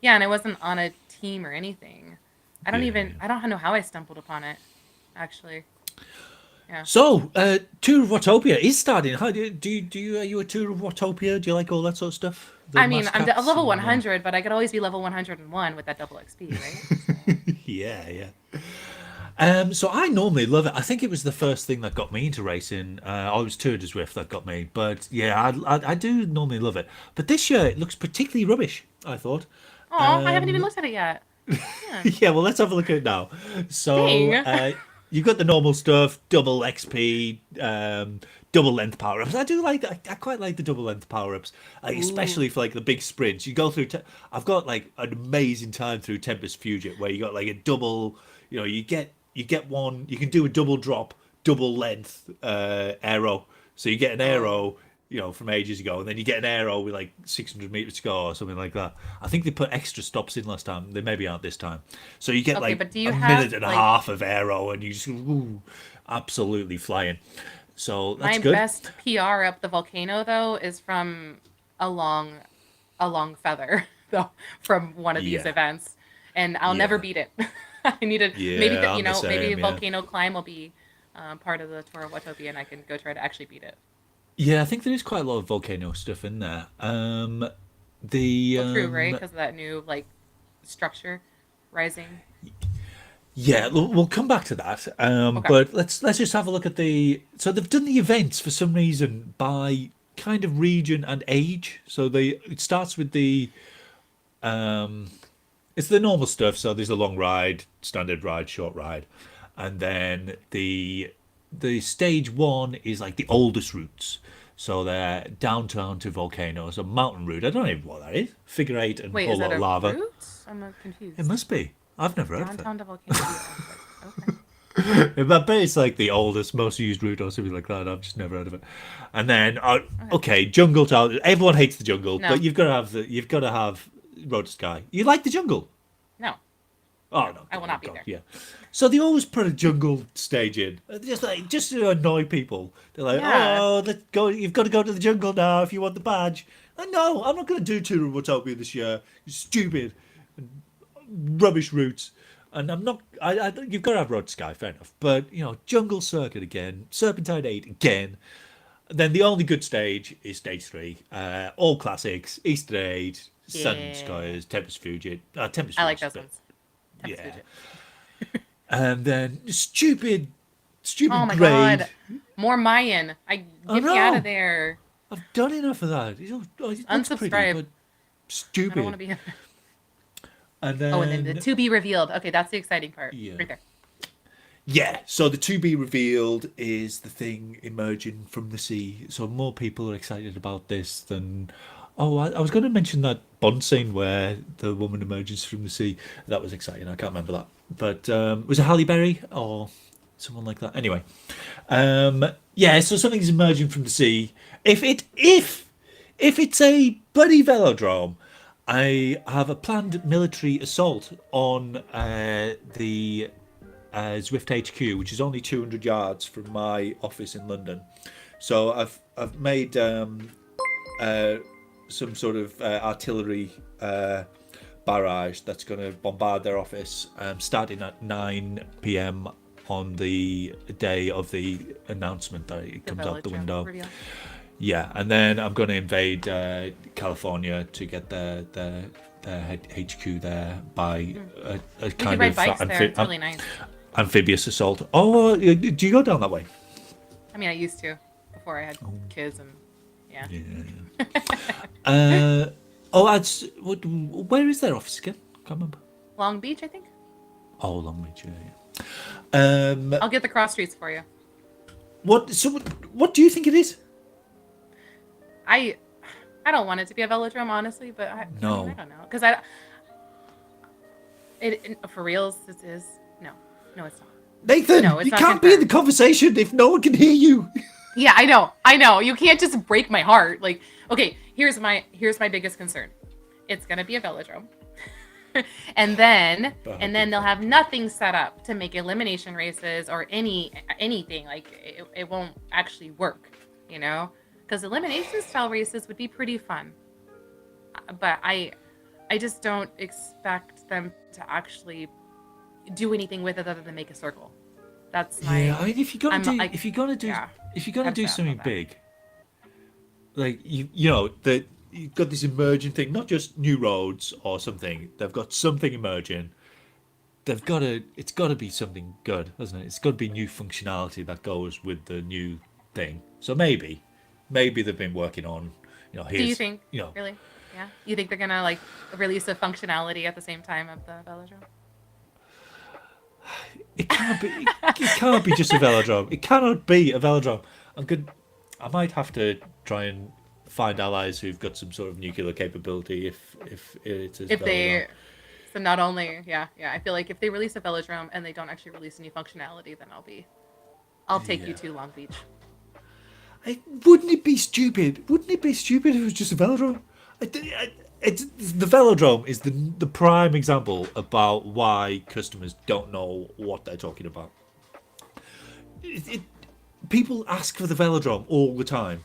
Yeah, and I wasn't on a team or anything. I don't Yeah. I don't know how I stumbled upon it, actually. Yeah. So, Tour of Watopia is starting. How do you are you a Tour of Watopia? Do you like all that sort of stuff? The I mean, mass I'm caps level and, 100, but I could always be level 101 with that double XP, right? yeah. So I normally love it. I think it was the first thing that got me into racing. I was Tour de Zwift that got me, but yeah, I do normally love it. But this year it looks particularly rubbish. I thought. Oh, I haven't even looked at it yet. Yeah. Yeah, well, let's have a look at it now. So Dang. you've got the normal stuff, double XP, double length power ups. I quite like the double length power ups, especially for like the big sprints. You go through. I've got like an amazing time through Tempest Fugit where you got like a double. You get one. You can do a double drop, double length aero. So you get an aero. From ages ago, and then you get an aero with like 600 meters to go or something like that. I think they put extra stops in last time. They maybe aren't this time. So you get Okay, like but do you a have, minute and a like- half of aero, and you just absolutely flying. So that's My good. best PR up the volcano though is from a long feather though from one of these Yeah. events, and I'll never Yeah. beat it. I needed Yeah, maybe I'm the maybe same, yeah. volcano climb will be part of the tour of Watopia, and I can go try to actually beat it. Yeah, I think there is quite a lot of volcano stuff in there. Well, true, right? Because of that new like structure rising. Yeah, we'll come back to that. Okay. But let's just have a look at the. So they've done the events for some reason by kind of region and age. So it starts with the. It's the normal stuff. So there's a long ride, standard ride, short ride, and then the stage one is like the oldest routes. So they're downtown to volcanoes, a mountain route. I don't know what that is. Figure eight and Wait, whole is lot that of a lava. route? I'm confused. It must be. I've never heard of it. Downtown to volcano. Okay. I bet it's like the oldest, most used route or something like that. I've just never heard of it. And then, okay, jungle town. Everyone hates the jungle, No. but you've got to have Road to Sky. You like the jungle? No. Oh no, I will not be God, there. Yeah. So they always put a jungle stage in, just to annoy people. They're like, Yeah. oh, let's go. You've got to go to the jungle now if you want the badge. And no, I'm not going to do Tour of Watopia this year. Stupid, rubbish routes. And I'm not. You've got to have Road to Sky, fair enough. But Jungle Circuit again, Serpentine 8 again. Then the only good stage is stage 3. All classics, Easter 8, Sun Skies, Tempest Fugit. Tempest I like Fugit, those ones. Tempest yeah. Fugit. And then stupid Oh my grade. god. More Mayan. Get me out of there. I've done enough of that. It looks Unsubscribe. pretty, but stupid. I don't want to be. And then, and then the to be revealed. Okay, that's the exciting part. Yeah. Right there. Yeah, so the to be revealed is the thing emerging from the sea. So more people are excited about this than. Oh, I was going to mention that Bond scene where the woman emerges from the sea. That was exciting. I can't remember that, but was it Halle Berry or someone like that? Anyway, yeah. So something's emerging from the sea. If it's a bloody velodrome, I have a planned military assault on the Zwift HQ, which is only 200 yards from my office in London. So I've made some sort of artillery barrage that's going to bombard their office, starting at 9 p.m. on the day of the announcement that it comes out the window. Reveal. Yeah, and then I'm going to invade California to get their HQ there by a kind ride bikes there. It's really nice. Amphibious assault. Oh, do you go down that way? I mean, I used to before I had kids and yeah. Where is their office again? Can't remember. Long Beach, I think. Oh, Long Beach, yeah. I'll get the cross streets for you. What do you think it is? I don't want it to be a velodrome, honestly, but I don't know because for reals this is no, it's not. Nathan, no, it's you not can't be in the conversation if no one can hear you. Yeah, I know. You can't just break my heart. Like, okay, here's my biggest concern. It's gonna be a velodrome, and then they'll have nothing set up to make elimination races or anything. Like, it won't actually work, because elimination style races would be pretty fun, but I just don't expect them to actually do anything with it other than make a circle. That's my. Yeah, I mean, if you're gonna do something big, like that you've got this emerging thing, not just new roads or something. They've got something emerging. It's got to be something good, hasn't it? It's got to be new functionality that goes with the new thing. So maybe they've been working on. Do you think? Really? Yeah. You think they're gonna release a functionality at the same time of the velodrome? It can't be. It can't be just a velodrome. It cannot be a velodrome. I might have to try and find allies who've got some sort of nuclear capability. If it's a velodrome. So not only I feel like if they release a velodrome and they don't actually release any functionality, then I'll take you to Long Beach. Wouldn't it be stupid? Wouldn't it be stupid if it was just a velodrome? The velodrome is the prime example about why customers don't know what they're talking about. People ask for the velodrome all the time.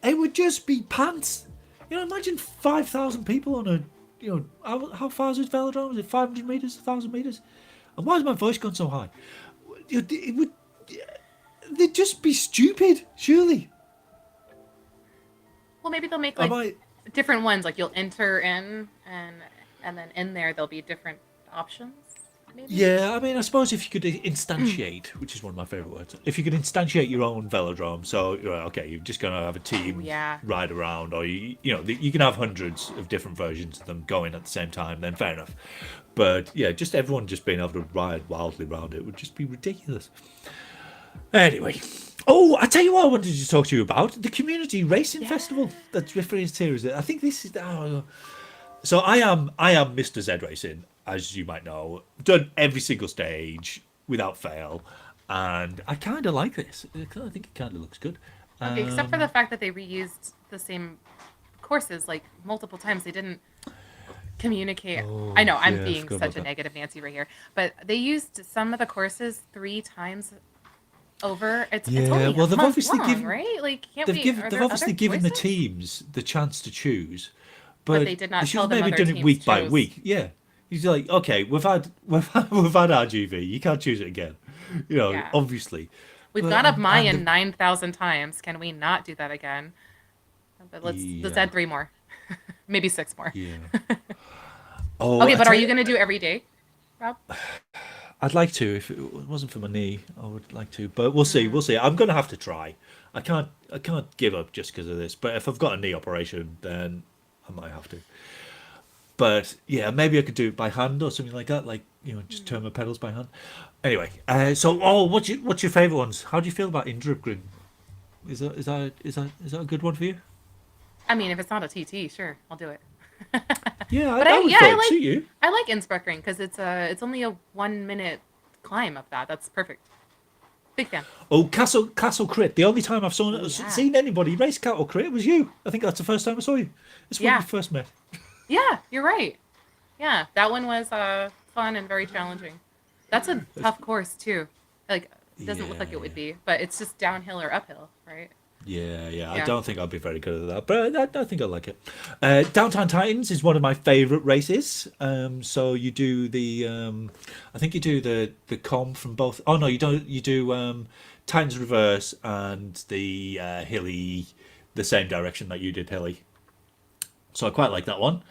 It would just be pants. Imagine 5,000 people on a. How far is this velodrome? Is it 500 meters, 1,000 meters? And why is my voice gone so high? It would. They'd just be stupid, surely. Well, maybe they'll make different ones. Like you'll enter in, and then in there there'll be different options. Maybe? Yeah, I mean, I suppose if you could instantiate, which is one of my favourite words, if you could instantiate your own velodrome, so you're just going to have a team ride around, or you can have hundreds of different versions of them going at the same time, then fair enough. But yeah, just everyone just being able to ride wildly around it would just be ridiculous. Anyway, I tell you what I wanted to talk to you about, the community racing festival that Zwift here is. I think this is. So I am Mr. ZRacing, as you might know. Done every single stage without fail, and I kind of like this. I think it kind of looks good. Okay, except for the fact that they reused the same courses multiple times. They didn't communicate. I know I'm being such a negative Nancy right here, but they used some of the courses 3 times over. It's only they've obviously long, given right? They've obviously given the teams the chance to choose, but they did not. They should tell have maybe done it week by week. Yeah, He's like, okay, we've had RGV. You can't choose it again. Yeah. Obviously. We've But, gone up and Mayan 9,000 times. Can we not do that again? But let's yeah, add 3 more. Maybe 6 more. yeah. Oh, Okay, I but are tell you you, going to do every day, Rob? I'd like to. If it wasn't for my knee, I would like to. But we'll see. We'll see. I'm gonna have to try. I can't give up just because of this. But if I've got a knee operation, then I might have to. But yeah, maybe I could do it by hand or something like that. Like just turn my pedals by hand. Anyway, what's your favorite ones? How do you feel about Indrip? Is that a good one for you? I mean, if it's not a TT, sure, I'll do it. Yeah, But I would thought it'd suit you. I like Innsbruckring because it's only a 1 minute climb up that. That's perfect. Big fan. Oh, Castle Crit. The only time I've Yeah. seen anybody race Castle Crit was you. I think that's the first time I saw you. It's when Yeah. we first met. Yeah, you're right. Yeah, that one was fun and very challenging. That's a tough course too. Like, it doesn't look like it would be, but it's just downhill or uphill, right? Yeah. I Yeah. don't think I'll be very good at that, but I think I like it. Downtown Titans is one of my favourite races. So you do I think you do the comp from both. Oh no, you don't. You do Titans Reverse and the hilly, the same direction that you did hilly. So I quite like that one.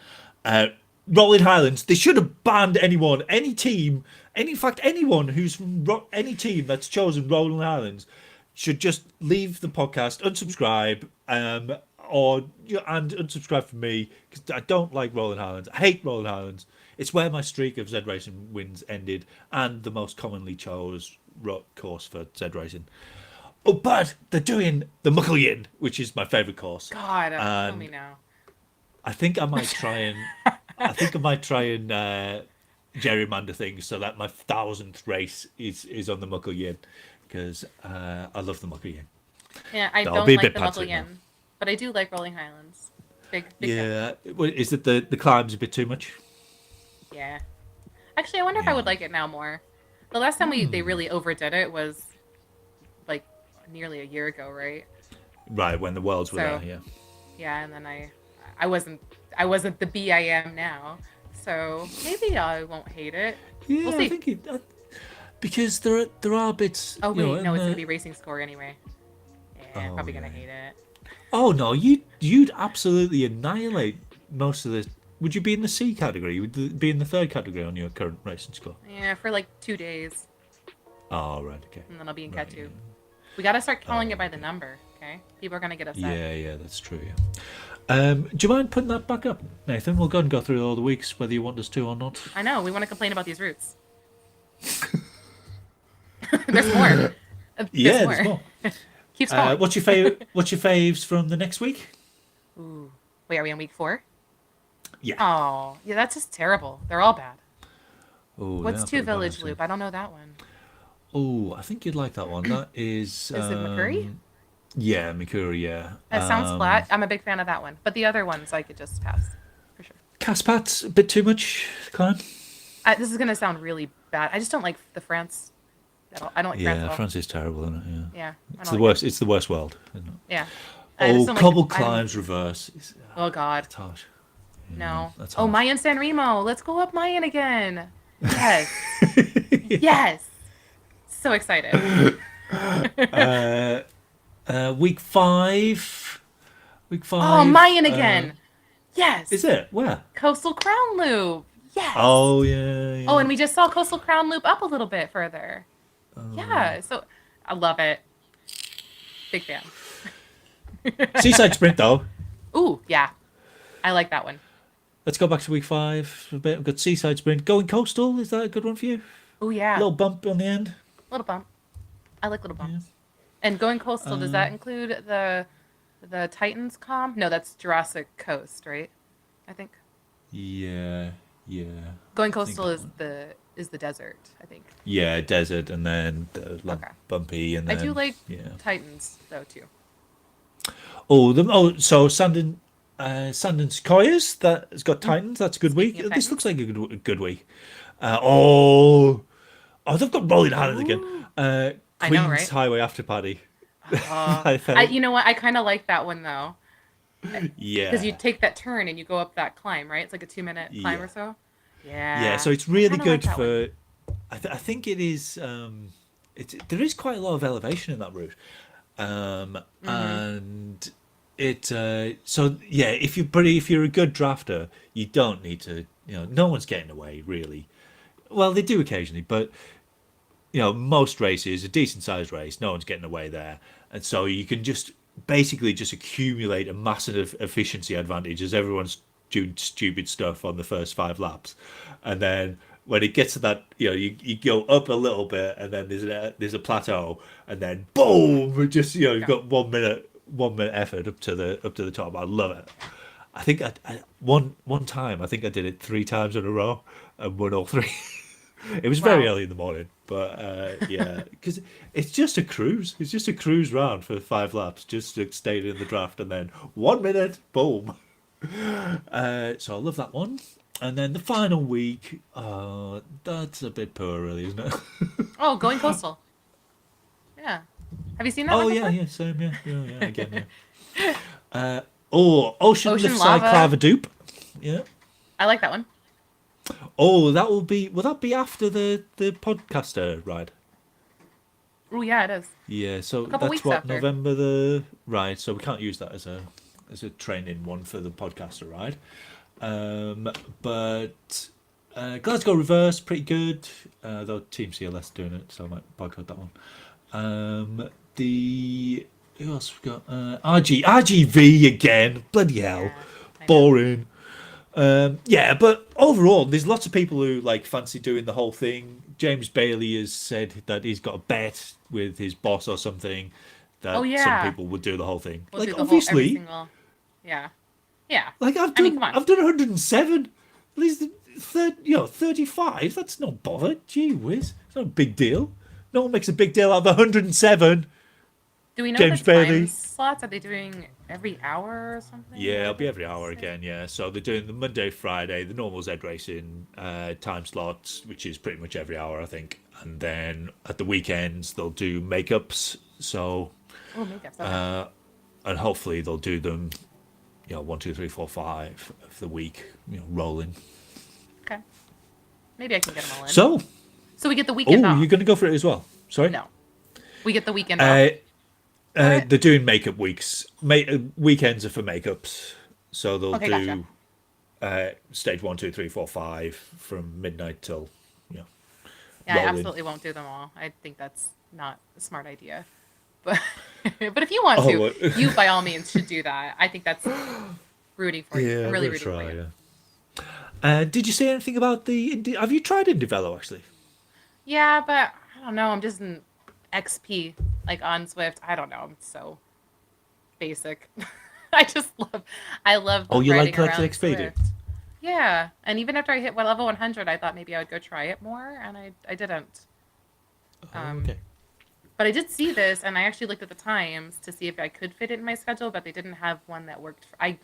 Rolling Highlands. They should have banned anyone, any team, in fact anyone who's from any team that's chosen Rolling Highlands should just leave the podcast, unsubscribe, and unsubscribe from me because I don't like Rolling Highlands. I hate Rolling Highlands. It's where my streak of Z Racing wins ended, and the most commonly chose course for Z Racing. Oh, but they're doing the Mucklyin, which is my favourite course. God, tell me now. I think I might try and gerrymander things so that my 1,000th race is on the Mucklyin because I love the Mucklyin. Yeah, I I'll don't be a like bit the patsic now. Mucklyin, but I do like Rolling Highlands. Big fan. Yeah, is it the climb's a bit too much? Yeah. Actually, I wonder if I would like it now more. The last time they really overdid it was like nearly a year ago, right? Right, when the worlds were So- there, yeah. Yeah, and then I wasn't the B I am now. So maybe I won't hate it. Yeah, We'll see. I think because there are bits. Oh wait, you know, no, it's and gonna be racing score anyway. Yeah, Oh, probably gonna yeah. hate it. Oh no, you'd absolutely annihilate most of the. Would you be in the C category? Would you be in the third category on your current racing score? Yeah, for like 2 days, Oh right, okay. and then I'll be in Right, Cat 2. We gotta start calling it by the number, okay? People are gonna get upset. Yeah, that's true. Yeah. Do you mind putting that back up, Nathan? We'll go and go through all the weeks, whether you want us to or not. I know, we want to complain about these routes. There's more. There's more. Keeps going. What's your faves from the next week? Ooh. Wait, are we on week 4? Yeah. Oh, yeah, that's just terrible. They're all bad. Oh, What's Two Village Loop? I don't know that one. Oh, I think you'd like that one. That is. Is it McCurry? Yeah, Mikuri. Yeah. That sounds flat. I'm a big fan of that one, but the other ones I could just pass for sure. Caspat's a bit too much climb. This is gonna sound really bad. I just don't like the France. I don't like France at all. France is terrible, isn't it? Yeah. Yeah, I It's don't the like worst. It's the worst world, isn't it? it. Yeah. I just Oh, don't cobble like- climbs reverse. Oh God, It's harsh. no. that's Oh, harsh. Mayan San Remo. Let's go up Mayan again. Yes. Yes. So excited. Week 5. Week 5. Oh, Mayan again. Yes. Is it? Where? Coastal Crown Loop. Yes. Oh yeah. Oh, and we just saw Coastal Crown Loop up a little bit further. Yeah, so I love it. Big fan. Seaside Sprint though. Ooh, yeah. I like that one. Let's go back to week 5 for a bit. We've got Seaside Sprint. Going coastal, is that a good one for you? Ooh, yeah. Little bump on the end. Little bump. I like little bumps. And going coastal, does that include the Titans comp? No, that's Jurassic Coast, right? I think. Yeah. Going coastal that is the desert, I think. Yeah, desert and then Okay. bumpy and then. I do like Yeah. Titans though too. So Sandon Sequoias that has got Titans. That's a good week. Speaking of This Titans. looks like a good week. They've got Rolling Highlands again. I Queen's know, right? Highway After Party. You know what? I kind of like that one though, Yeah. because you take that turn and you go up that climb, right? It's like a 2-minute climb Yeah. or so. Yeah, Yeah. so it's I really kind of like good that one. for. I think it is. There is quite a lot of elevation in that route, Mm-hmm. and it. So yeah, if you're a good drafter, you don't need to. No one's getting away really. Well, they do occasionally, but most races, a decent sized race, no one's getting away there, and so you can just basically just accumulate a massive efficiency advantage as everyone's doing stupid stuff on the first 5 laps, and then when it gets to that, you go up a little bit, and then there's a plateau, and then boom, it just you've Yeah. got 1 minute effort up to the top. I love it. I think one time I think I did it 3 times in a row and won all three. It was very Wow. early in the morning, but yeah, because it's just a cruise. It's just a cruise round for 5 laps, just to stay in the draft, and then 1 minute, boom. So I love that one. And then the final week, that's a bit poor, really, isn't it? Oh, going coastal. Yeah. Have you seen that Oh one yeah, before? yeah, same, yeah, again, yeah. Ocean Ocean Liftside lava. Clavadoop, yeah. I like that one. Oh, that will be. Will that be after the podcaster ride? Oh yeah, it is. Yeah, so A couple that's weeks what after. November the right. So we can't use that as a training one for the podcaster ride. Um, but Glasgow Reverse pretty good. Though Team CLS doing it, so I might boycott that one. The who else we got? RGV again. Bloody hell, Yeah, I know. boring. Yeah, but overall, there's lots of people who like fancy doing the whole thing. James Bailey has said that he's got a bet with his boss or something Oh that some yeah, people would do the whole thing. we'll do Like the whole every obviously, single. Yeah, yeah. like I've I mean, come done on. I've done 107. At least 35. That's not bother. Gee whiz, it's not a big deal. No one makes a big deal out of 107. Do we know the James time Bailey. slots? Are they doing every hour or something? Yeah, What it'll did be they every hour say? again. Yeah, so they're doing the Monday, Friday, the normal Z-Racing time slots, which is pretty much every hour, I think. And then at the weekends they'll do makeups. So Oh, makeups. Okay. and hopefully they'll do them, 1, 2, 3, 4, 5 of the week, rolling. Okay. Maybe I can get them all in. So, So we get the weekend oh, you're off. going to go for it as well? Sorry. No, we get the weekend off Uh, for it. they're doing makeup weeks. Weekends are for makeups, so they'll Okay, gotcha. do stage 1, 2, 3, 4, 5 from midnight till Yeah, I rolling. absolutely won't do them all. I think that's not a smart idea. But but if you want Oh, to, well, you by all means should do that. I think that's rooting for you. yeah, I'm I'm really gonna rooting for try. you. Yeah. Did you say anything about the? Have you tried IndieVelo actually? Yeah, but I don't know. I'm just an XP like on Zwift. I don't know. I'm so basic. I just love. I love Oh, you like riding collected around XP, do you? Zwift. Yeah, and even after I hit level 100, I thought maybe I would go try it more, and I didn't. Oh, Um, okay. but I did see this, and I actually looked at the times to see if I could fit it in my schedule, but they didn't have one that worked. I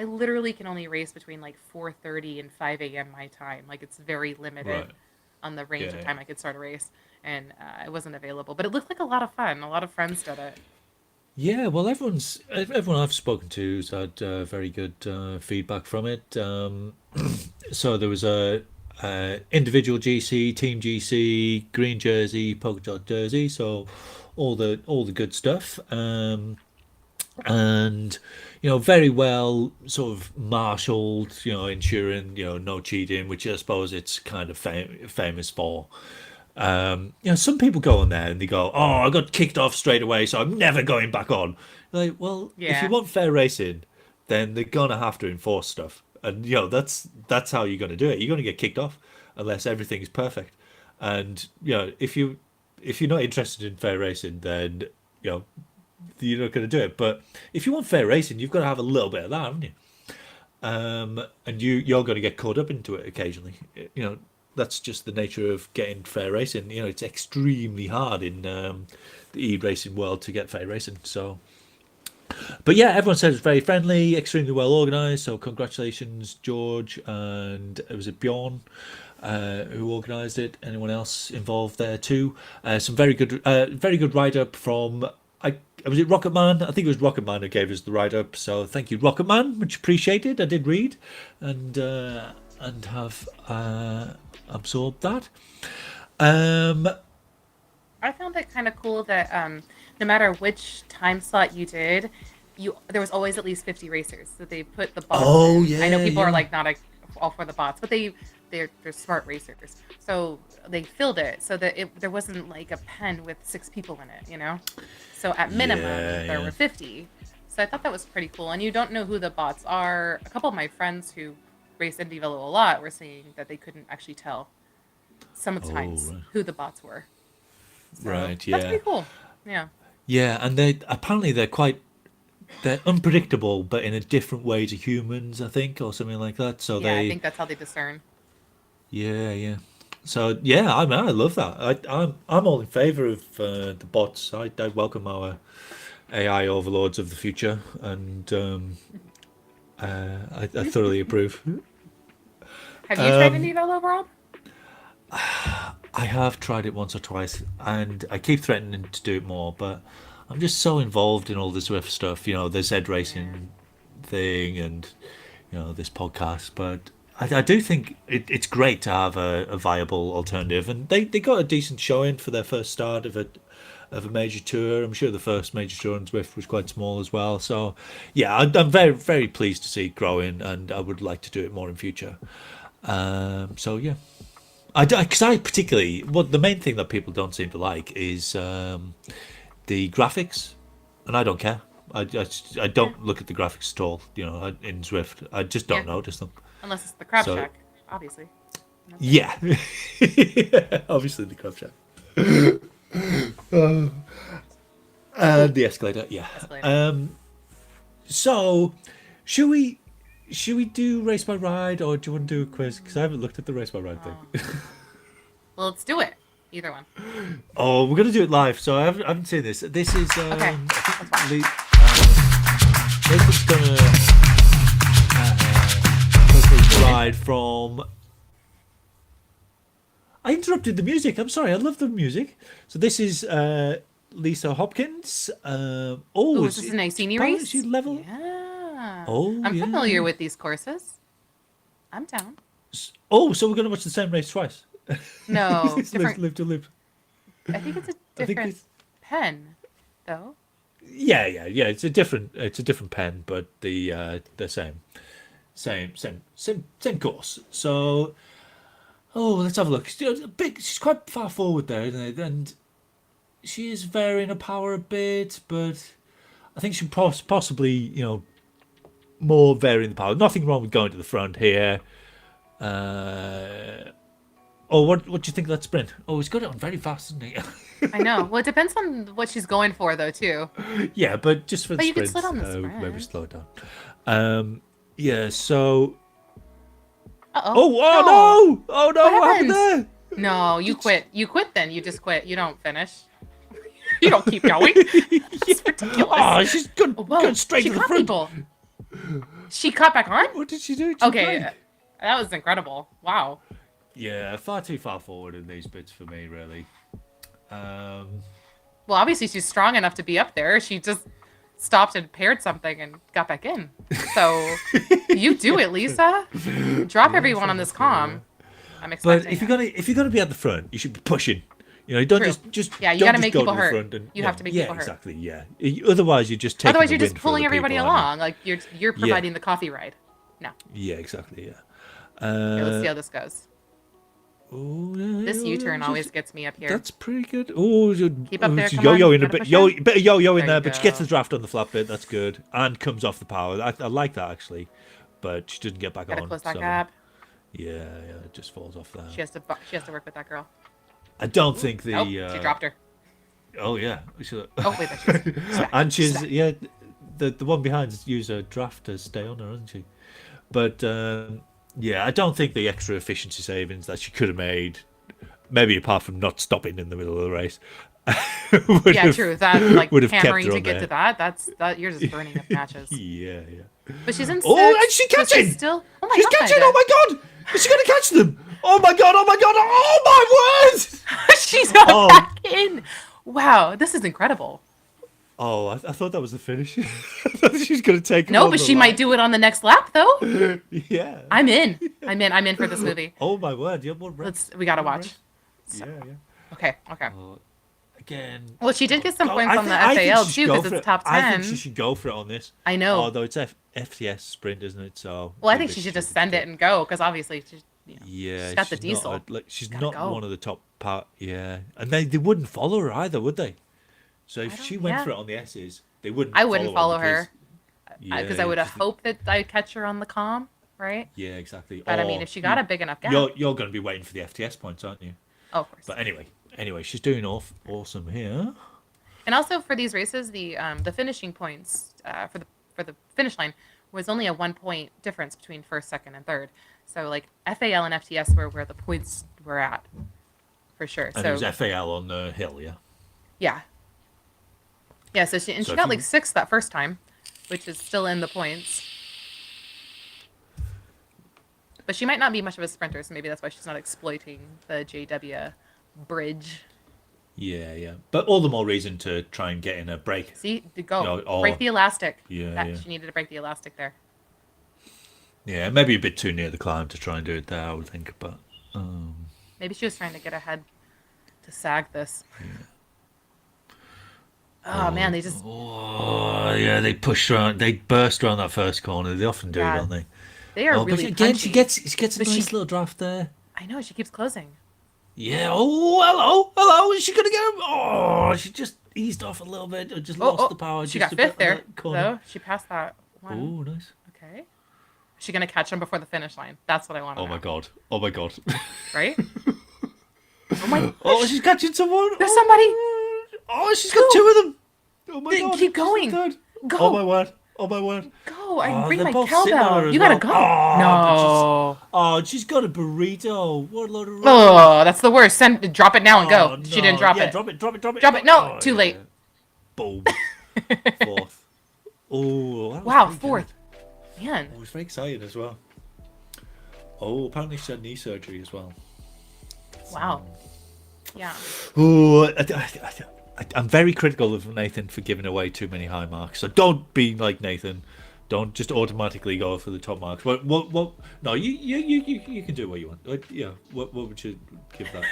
literally can only race between like 4:30 and 5 a.m. my time. Like it's very limited Right. on the range Yeah, of yeah. time I could start a race, and it wasn't available. But it looked like a lot of fun. A lot of friends did it. Yeah, well, everyone I've spoken to has had very good feedback from it. So there was a individual GC, team GC, green jersey, polka dot jersey, so all the good stuff. And very well sort of marshaled, ensuring no cheating, which I suppose it's kind of famous for. Some people go on there and they go, "Oh, I got kicked off straight away, so I'm never going back on." Like, well, if you Yeah, want fair racing, then they're gonna have to enforce stuff, and that's how you're gonna do it. You're gonna get kicked off unless everything is perfect. And if you're not interested in fair racing, then you know you're not gonna do it. But if you want fair racing, you've got to have a little bit of that, haven't you? And you're going to get caught up into it occasionally. That's just the nature of getting fair racing. It's extremely hard in the e-racing world to get fair racing. So, but yeah, everyone said it's very friendly, extremely well organised. So congratulations, George, and was it Bjorn who organised it? Anyone else involved there too? Some very good write up from. Was it Rocket Man? I think it was Rocket Man who gave us the write up. So thank you, Rocket Man, much appreciated. I did read, and and have absorbed that. Um, I found it kind of cool that no matter which time slot you did, there was always at least 50 racers. So they put the bots in. yeah, I know people yeah. are like not all for the bots, but they're smart racers. So they filled it so that there wasn't like a pen with 6 people in it, you know? So at minimum, there were 50. So I thought that was pretty cool. And you don't know who the bots are. A couple of my friends who race IndieVelo a lot were saying that they couldn't actually tell sometimes who the bots were. So right, yeah. That's pretty cool. Yeah. Yeah, and they're unpredictable, but in a different way to humans, I think, or something like that. So I think that's how they discern. Yeah. So yeah, I love that. I'm all in favour of the bots. I welcome our AI overlords of the future, and I thoroughly approve. Have you tried IndieVelo, Rob? I have tried it once or twice, and I keep threatening to do it more, but I'm just so involved in all the Zwift stuff, the ZRacing thing, and this podcast. But I do think it's great to have a viable alternative, and they got a decent showing for their first start of a major tour. I'm sure the first major tour on Zwift was quite small as well. So yeah, I'm very, very pleased to see it growing, and I would like to do it more in future. So yeah. Because I particularly, the main thing that people don't seem to like is the graphics, and I don't care. I don't look at the graphics at all. In Zwift, I just don't notice them. Unless it's the crab shack, obviously. Yeah, obviously the crab shack. And the escalator, yeah. So, should we do race by ride, or do you want to do a quiz? Because I haven't looked at the race by ride thing. Well, let's do it. Either one. Oh, we're going to do it live. So I haven't seen this. This is okay. Nathan's going to ride from. I interrupted the music. I'm sorry. I love the music. So this is Lisa Hopkins. Is this an Iceni race? Level? Yeah. I'm familiar with these courses. I'm down. Oh, so we're going to watch the same race twice? No, different. Loop to loop. I think it's a different pen, though. Yeah. It's a different pen, but the same course. So, let's have a look. She's quite far forward there, isn't it? And she is varying her power a bit, but I think she possibly, more varying the power. Nothing wrong with going to the front here. What do you think of that sprint? Oh, he's got it on very fast, isn't he? I know. Well, it depends on what she's going for, though, too. Yeah, but just for the sprint. But you could slow down the sprint. Maybe slow it down. Yeah, so... Uh-oh. Oh, no! What happened there? No, you quit. You quit then. You just quit. You don't finish. You don't keep going. That's ridiculous. Oh, she's going straight to the front. People. She caught back on? What did she do? That was incredible. Wow. Yeah, far too far forward in these bits for me, really. Well, obviously she's strong enough to be up there. She just stopped and paired something and got back in. So you do it, Lisa. Drop everyone on this comm. I'm expecting. But if you're gonna be at the front, you should be pushing. You don't just you got to make people hurt. You have to make people hurt. Exactly. Yeah. Otherwise, you're just taking. Otherwise, you're just pulling everybody along. Like you're providing the coffee ride. No. Yeah. Exactly. Yeah. Okay, let's see how this goes. Oh, this U-turn always gets me up here. That's pretty good. Oh, keep up there. Yo-yo in a bit. Bit of yo-yo in there, but she gets the draft on the flat bit. That's good, and comes off the power. I like that actually, but she didn't get back on. Gotta close that gap. Yeah, it just falls off there. She has to work with that girl. I don't think the. She dropped her. Oh yeah. Oh wait, that's and she's the one behind used a draft to stay on her, hasn't she? But. Yeah, I don't think the extra efficiency savings that she could have made, maybe apart from not stopping in the middle of the race. True. That would have hammering kept her to get there. to that. You're just burning up matches. Yeah. But she's in. And she's catching. She's still. Oh my she's god. Catching. Oh my god. Is she going to catch them? Oh my god. Oh my word. She's got back in. Wow, this is incredible. Oh, I thought that was the finish. I thought she was going to take him No, on but the she might line. do it on the next lap, though. Yeah. I'm in. I'm in for this movie. Oh my word! You have one race. We gotta One watch. race? So, Yeah. okay. Again. Well, she did get some God, points on the I think FAL she too should go because for it's it. top 10. I think she should go for it on this. I know. Although it's FTS sprint, isn't it? So. Well, I think she should just send it and go because obviously she's, she's got the diesel. She's Gotta not go. one of the top part. Yeah, and they wouldn't follow her either, would they? So if she went for it on the S's, they wouldn't. I wouldn't follow her because I would have hoped that I'd catch her on the comm, right? Yeah, exactly. But I mean, if she got a big enough gap, you're going to be waiting for the FTS points, aren't you? Oh, of course. But anyway, she's doing awesome here. And also for these races, the finishing points for the finish line was only a 1 point difference between first, second, and third. So like FAL and FTS were where the points were at, for sure. And it was FAL on the hill, yeah. Yeah. Yeah. So she got like 6th that first time, which is still in the points. But she might not be much of a sprinter, so maybe that's why she's not exploiting the JW bridge. Yeah. But all the more reason to try and get in a break. See, to go break the elastic. Yeah. She needed to break the elastic there. Yeah, maybe a bit too near the climb to try and do it there, I would think. But maybe she was trying to get ahead to sag this. Yeah. Oh man, they just. Oh yeah, they pushed around. They burst around that first corner. They often do, don't they? They are really. But again, punchy. she gets a nice little draft there. I know, she keeps closing. Yeah. Oh, hello. Is she gonna get him? Oh, she just eased off a little bit. Or just lost the power. She just got 5th there, corner. though. She passed that one. Oh, nice. Okay. Is she gonna catch him before the finish line? That's what I want to know. Oh my god. Right? Oh my gosh. Oh, she's catching someone. There's somebody. Oh, she's got 2 of them. Oh my god. Keep going. Go. Oh my word. Go. I bring my both sitting on her cowbell. as You gotta well. go. No. She's got a burrito. What a load of rubbish. Oh, that's the worst. Drop it now and go. No. She didn't drop it. Drop it. Drop it. No, too late. Boom. 4th. Oh. Wow, 4th. Man. It was very exciting as well. Oh, apparently she had knee surgery as well. Wow. Yeah. Oh, I'm very critical of Nathan for giving away too many high marks. So don't be like Nathan. Don't just automatically go for the top marks. What? No, you can do what you want. Like, yeah. What would you give that?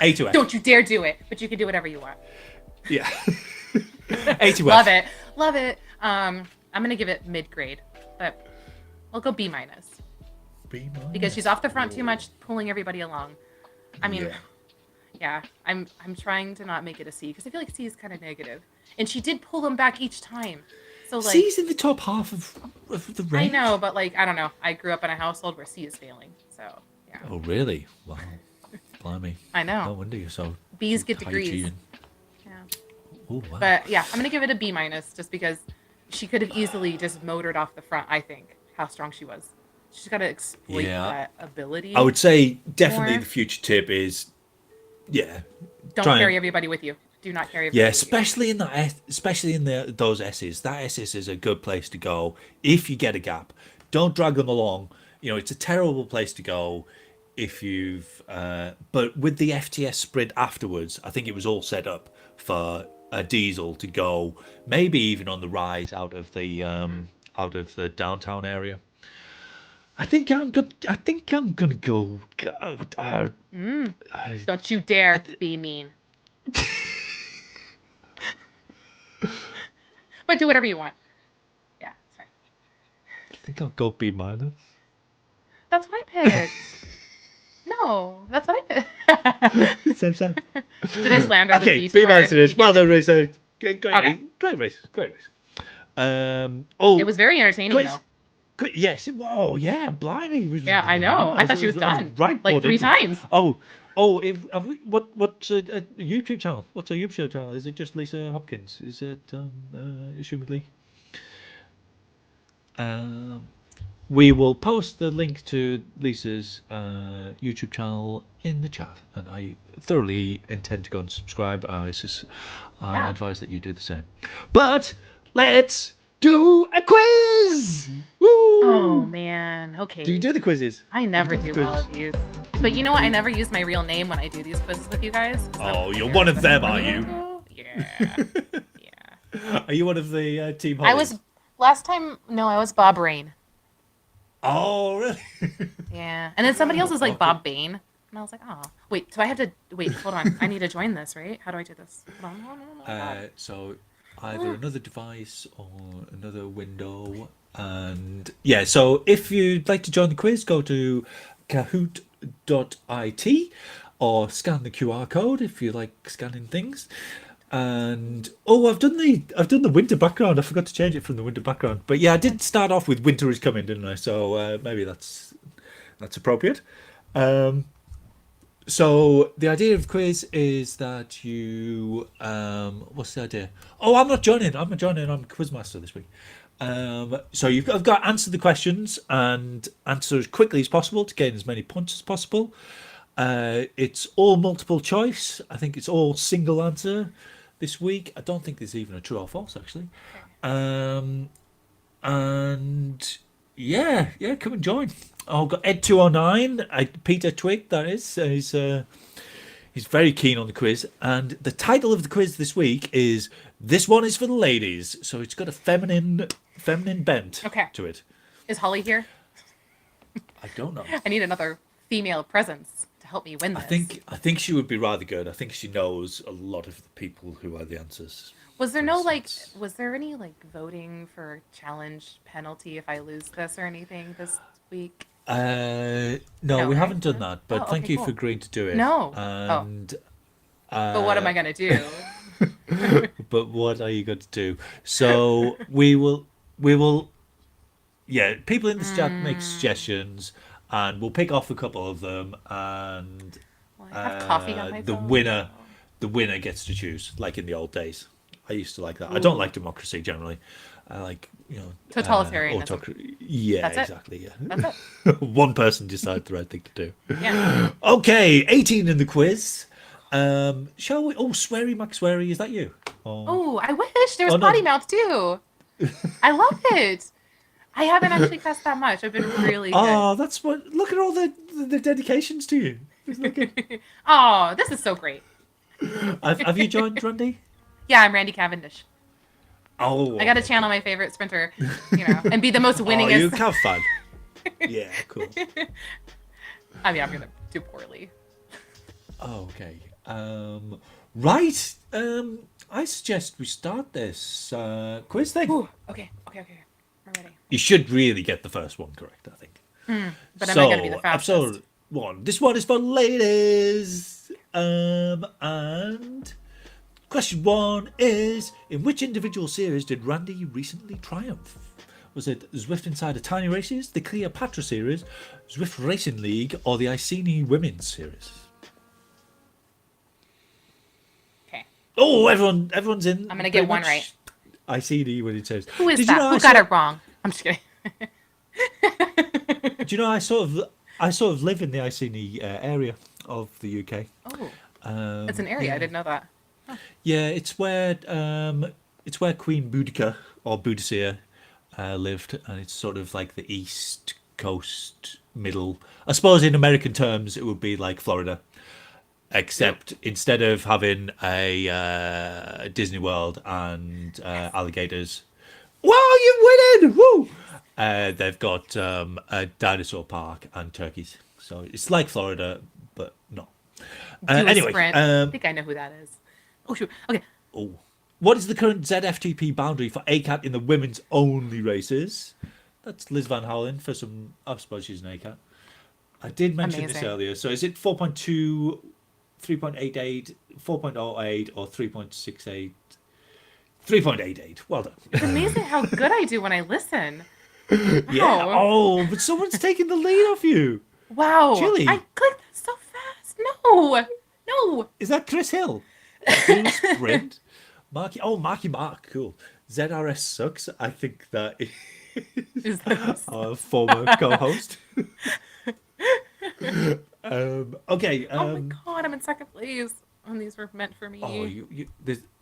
A to F. Don't you dare do it. But you can do whatever you want. Yeah. A to F. Love it. I'm gonna give it mid-grade, but I'll go B-. B-. Because she's off the front too much, pulling everybody along. I mean. Yeah, I'm trying to not make it a C because I feel like C is kind of negative, and she did pull them back each time. So like C's in the top half of the range. I know, but like I don't know. I grew up in a household where C is failing, so yeah. Oh really? Wow, blimey. I know. No wonder you're so. B's get degrees. Hygiene. Yeah. Oh wow. But yeah, I'm gonna give it a B- just because she could have easily just motored off the front. I think how strong she was. She's got to exploit that ability. I would say definitely the future tip is. Yeah. Don't carry everybody with you. Do not carry everybody with you. Especially in those S's. That SS is a good place to go if you get a gap. Don't drag them along. You know, it's a terrible place to go if you've. But with the FTS sprint afterwards, I think it was all set up for a diesel to go, maybe even on the rise out of the downtown area. I think I'm gonna go. Don't you dare be mean. But do whatever you want. Yeah, it's fine. I think I'll go B-. That's what I picked. No, that's what I picked. Same. Did I slander the B- it is. Well done, race. Great race. It was very entertaining though. Yes. Oh, yeah. Blimey. Yeah, I know. I thought she was done. Right. Like 3 times. What's a YouTube channel? What's a YouTube channel? Is it just Lisa Hopkins? Is it assumedly? We will post the link to Lisa's YouTube channel in the chat, and I thoroughly intend to go and subscribe. I advise that you do the same. But let's do a quiz! Woo! Oh man, okay. Do you do the quizzes? I never do all of these. But you know what? I never use my real name when I do these quizzes with you guys. Oh, you're one of them, are you? Yeah. Are you one of the team I Hollies? was last time. No, I was Bob Rain. Oh, really? Yeah, and then somebody else was like Okay. Bob Bane, and I was like, oh, wait. So I have to wait. Hold on. I need to join this, right? How do I do this? Hold on. Oh my God. So either another device or another window. And yeah, so if you'd like to join the quiz, go to kahoot.it or scan the QR code if you like scanning things. And I've done the winter background. I forgot to change it from the winter background. But yeah, I did start off with winter is coming, didn't I? So maybe that's appropriate. So the idea of the quiz is that you what's the idea? Oh, I'm not joining. I'm quizmaster this week. So I've got to answer the questions and answer as quickly as possible to gain as many points as possible. It's all multiple choice. I think it's all single answer this week. I don't think there's even a true or false actually. And yeah, come and join. I've got Ed209, Peter Twig, that is. He's very keen on the quiz. And the title of the quiz this week is This One is for the Ladies. So it's got a feminine bent to it. Is Holly here? I don't know. I need another female presence to help me win this. I think she would be rather good. I think she knows a lot of the people who are the answers. Was there any voting for challenge penalty if I lose this or anything this week? No, No, we right? haven't done that. But thank you cool. for agreeing to do it. No. And But what am I gonna do? but what are you going to do? So we will. Yeah, people in this chat make suggestions, and we'll pick off a couple of them, and Well, I have coffee on my the phone. winner gets to choose, like in the old days. I used to like that. I don't like democracy generally. I like Totalitarianism. Yeah, That's it. exactly. Yeah, That's one person decides the right thing to do. Yeah. Okay, 18 in the quiz. Shall we? Oh, Sweary McSweary, is that you? Oh, I wish there was Oh, no. potty mouth too. I love it. I haven't actually cussed that much. I've been really good. Oh, that's what. Look at all the dedications to you. Oh, this is so great. Have you joined, Randi? Yeah, I'm Randy Cavendish. Oh, I got to channel my favorite sprinter, and be the most Oh, winningest. you have fun. Yeah, cool. I mean, I'm gonna do poorly. Oh, okay. Right. I suggest we start this quiz thing. Ooh, okay. I'm ready. You should really get the first one correct, I think. But am I gonna be the fastest? Episode 1. This one is for ladies. And question 1 is: in which individual series did Randy recently triumph? Was it Zwift Inside a Tiny Races, the Cleopatra Series, Zwift Racing League, or the Iceni Women's Series? Okay. Oh, everyone's in. I'm gonna get one right. Iceni when it says. Who is that? Who got it wrong? I'm just kidding. Do you know I sort of live in the Iceni area of the UK. Oh, it's an area. yeah. I didn't know that. Yeah, it's where Queen Boudica or Boudicca lived, and it's sort of like the east coast, middle. I suppose in American terms, it would be like Florida, except instead of having a Disney World and alligators, wow, you're winning! Woo! They've got a dinosaur park and turkeys, so it's like Florida, but not. Anyway, I think I know who that is. Oh shoot. Okay. Oh. What is the current ZFTP boundary for ACAT in the women's only races? That's Liz Van Halen for some. I suppose she's an ACAT. I did mention this earlier. So is it 4.2, 3.88, 4.08, or 3.68? 3.88. Well done. It's amazing how good I do when I listen. Yeah. Wow. Oh, but someone's taking the lead off you. Wow. Chili. I clicked so fast. No. Is that Chris Hill? Full sprint. Marky Mark. Cool. ZRS sucks. I think that is our former co-host. Okay. Oh my god, I'm in second place. And these were meant for me. Oh,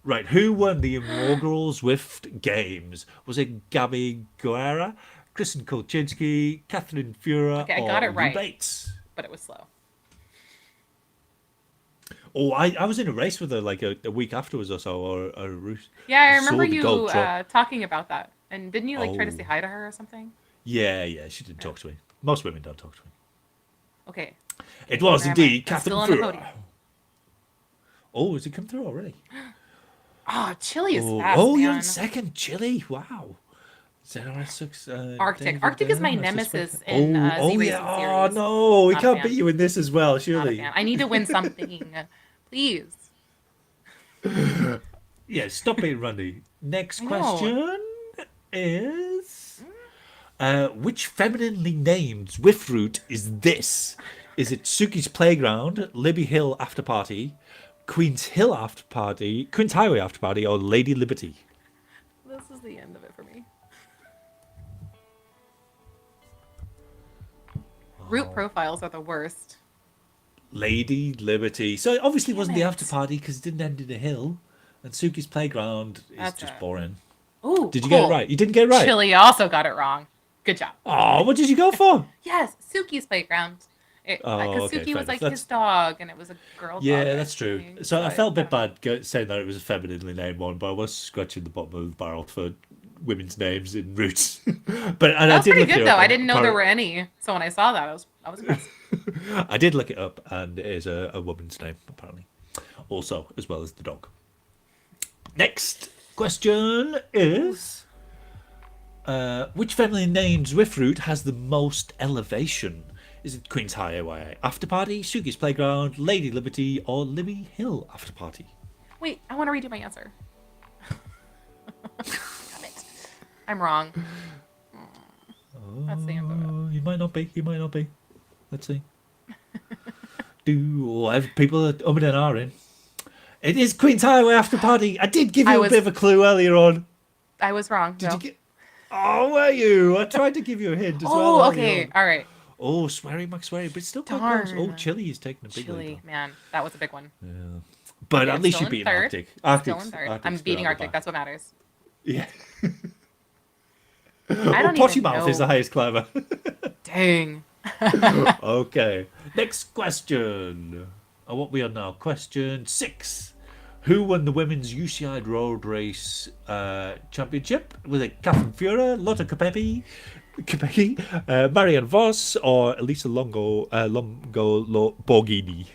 right. Who won the inaugural Zwift Games? Was it Gabby Guerra, Kristen Kolczynski, Catherine Fura, Okay, I or got it Lou right. Bates? But it was slow. Oh, I was in a race with her like a week afterwards or so, or Yeah, I saw remember the you gold drop. talking about that. And didn't you like try to say Oh, hi to her or something? yeah, she didn't Yeah. talk to me. Most women don't talk to me. Okay. It Okay. was Where am I? indeed I'm still Catherine on the podium. Fura. Oh, has it come through already? Oh, Chile is Oh, fast, oh, you're in man. second, Chile. Wow. ZRL Arctic. David Arctic is my Byrne, nemesis in oh yeah. ZRacing Oh series. no, we Not a can't beat fan. you in this as well, Not a surely. fan. I need to win something. Please. Yeah, stop being Randy. Next I know. question is which femininely named Zwift route is this? Is it Suki's Playground, Libby Hill After Party, Queen's Hill After Party, Queen's Highway After Party, or Lady Liberty? This is the end of it for me. Route profiles are the worst. Lady Liberty. So it obviously Damn wasn't the it. after party because it didn't end in a hill. And Suki's Playground is That's just it. boring. Ooh, Did you cool. get it right? You didn't get it right. Chile also got it wrong. Good job. Oh, what did you go for? Yes, Suki's Playground. Because okay, Suki fair was like enough. his dog, and it was a girl dog. Yeah, I that's true. think, So I but felt a bit don't know. bad saying that it was a femininely named one, but I was scratching the bottom of the barrel for women's names in routes. But and That I was did pretty look it good up. though. I And didn't know there were any. So when I saw that, I was impressed. I did look it up, and it is a woman's name apparently, also as well as the dog. Next question is. Which family named Zwift route has the most elevation? Is it Queen's Highway After Party, Suki's Playground, Lady Liberty, or Libby Hill After Party? Wait, I want to redo my answer. Damn it. I'm wrong. That's the end of it. You might not be. You might not be. Let's see. People are umming and ahhing. It is Queen's Highway After Party. I did give you a bit of a clue earlier on. I was wrong. Did you get? Oh, were you? I tried to give you a hint as well. Oh, okay. All right. Oh, sweary McSweary, but it's still quite close. Oh, Chile is taking a big lead. Chile, man, that was a big one. Yeah. But Okay, at least you beat Arctic. Still in third. I'm beating Arctic. That's what matters. Yeah. I don't Potty even Mouth know. is the highest climber. Dang. Okay. Next question. What we on now? Question 6. Who won the women's UCI Road Race championship? Was it Catherine Fura, Lotte Kopecky, Marianne Vos, or Elisa Longo Borghini?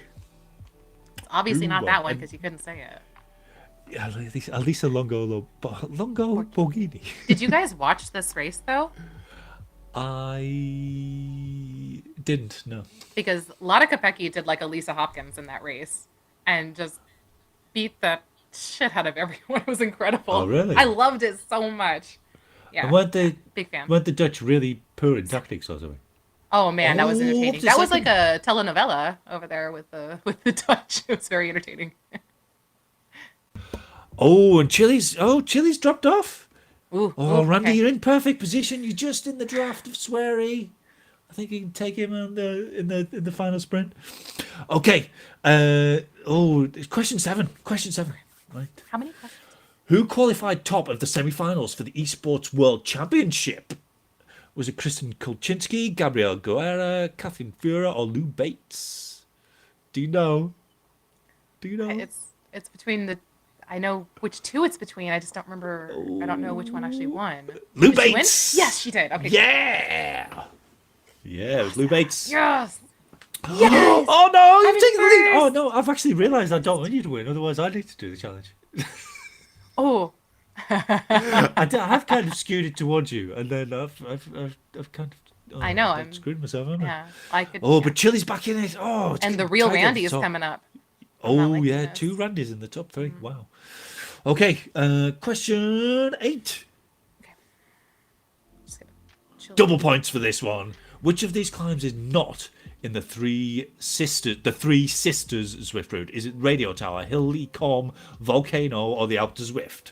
It's obviously not won? that one because you couldn't say it. Yeah, Elisa Longo Borghini. Did you guys watch this race though? I didn't, no. Because Lotte Kopecky did like Elisa Hopkins in that race and just beat the shit out of everyone. It was incredible. Oh, really? I loved it so much. Yeah. And weren't big fan. Weren't the Dutch really poor in tactics or something? Oh man, that was entertaining. That was like second. a telenovela over there with the Dutch. It was very entertaining. Oh, and Chile's dropped off. Ooh, Randy, okay. you're in perfect position. You're just in the draft of Sweary. I think you can take him in the final sprint. Okay. Question 7. Right. How many questions? Who qualified top of the semi-finals for the Esports World Championship? Was it Kristen Kolczynski, Gabrielle Guerra, Kathleen Fura, or Lou Bates? Do you know? It's between the. I know which two it's between. I just don't remember. I don't know which one actually won. Lou Did she win? Bates. Yes, she did. Okay. Yeah. Yeah, it was Lou Bates. Yes. Yes! Oh no, you've I'm taken the lead. first. Oh no, I've actually realised I don't want you to win. Otherwise, I need to do the challenge. Oh. I have kind of skewed it towards you, and then I've kind of. I know, I've screwed myself, haven't I? Yeah, I could. Oh, yeah. but Chile's back in it. Oh, it's And the getting real tight at Randy the is top. coming up. Oh liking yeah, this. 2 Randys in the top 3. Wow. Okay, question 8. Just gonna chill. Double points for this one. Which of these climbs is not in the Three Sisters Zwift route? Is it Radio Tower, Hill Ecom, Volcano, or the Alp to Zwift?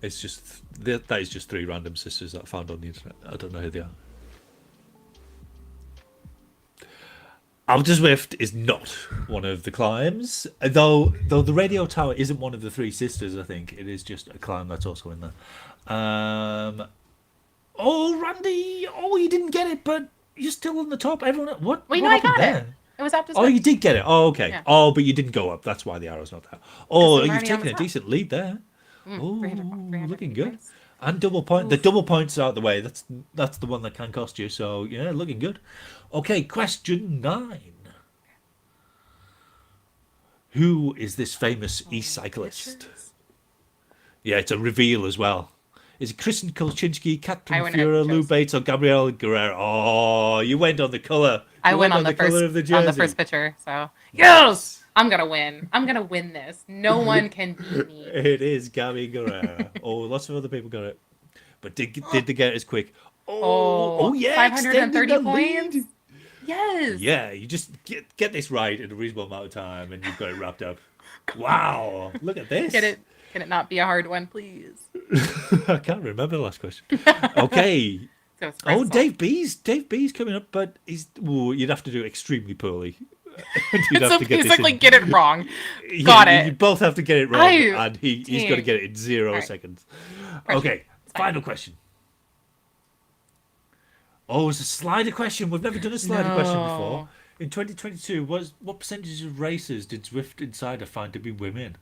It's just that is just 3 random sisters that I found on the internet. I don't know who they are. Alp to Zwift is not one of the climbs, though the Radio Tower isn't one of the 3 sisters. I think it is just a climb that's also in there. Oh, Randy! Oh, you didn't get it, but You're still on the top. Everyone, what? Wait, what no, I happened got there? it. It was after Oh, Zwift. you did get it. Oh, okay. Yeah. Oh, but you didn't go up. That's why the arrow's not there. Oh, I'm you've already on taken the a top. decent lead there. 300 looking 380 good. points. And double point. Oof. The double points are out the way. That's the one that can cost you. So yeah, looking good. Okay, question 9. Who is this famous e-cyclist? Pictures? Yeah, it's a reveal as well. Is it Kristen Kolchinski, I Catherine went ahead Fura, and Lou chose. Bates, or Gabrielle Guerrero? Oh, you went on the colour. I You went on the colour first of the jersey. picture. So yes, I'm gonna win. I'm gonna win this. No one can beat me. It is Gabby Guerrero. Oh, lots of other people got it, but did they get it as quick? Oh yeah, 530 extending the points. lead. Yes. Yeah, you just get this right in a reasonable amount of time, and you've got it wrapped up. Wow, look at this. Can it not be a hard one, please? I can't remember the last question. Okay. So it's Oh, Dave B's coming up, but you'd have to do extremely poorly. You'd have so to get basically this get it wrong. Yeah, Got it. You both have to get it wrong, and he's got to get it in 0 right. seconds. Pressure. Okay, final question. Oh, it's a slider question. We've never done a slider question before. In 2022, what percentage of races did Zwift Insider find to be women?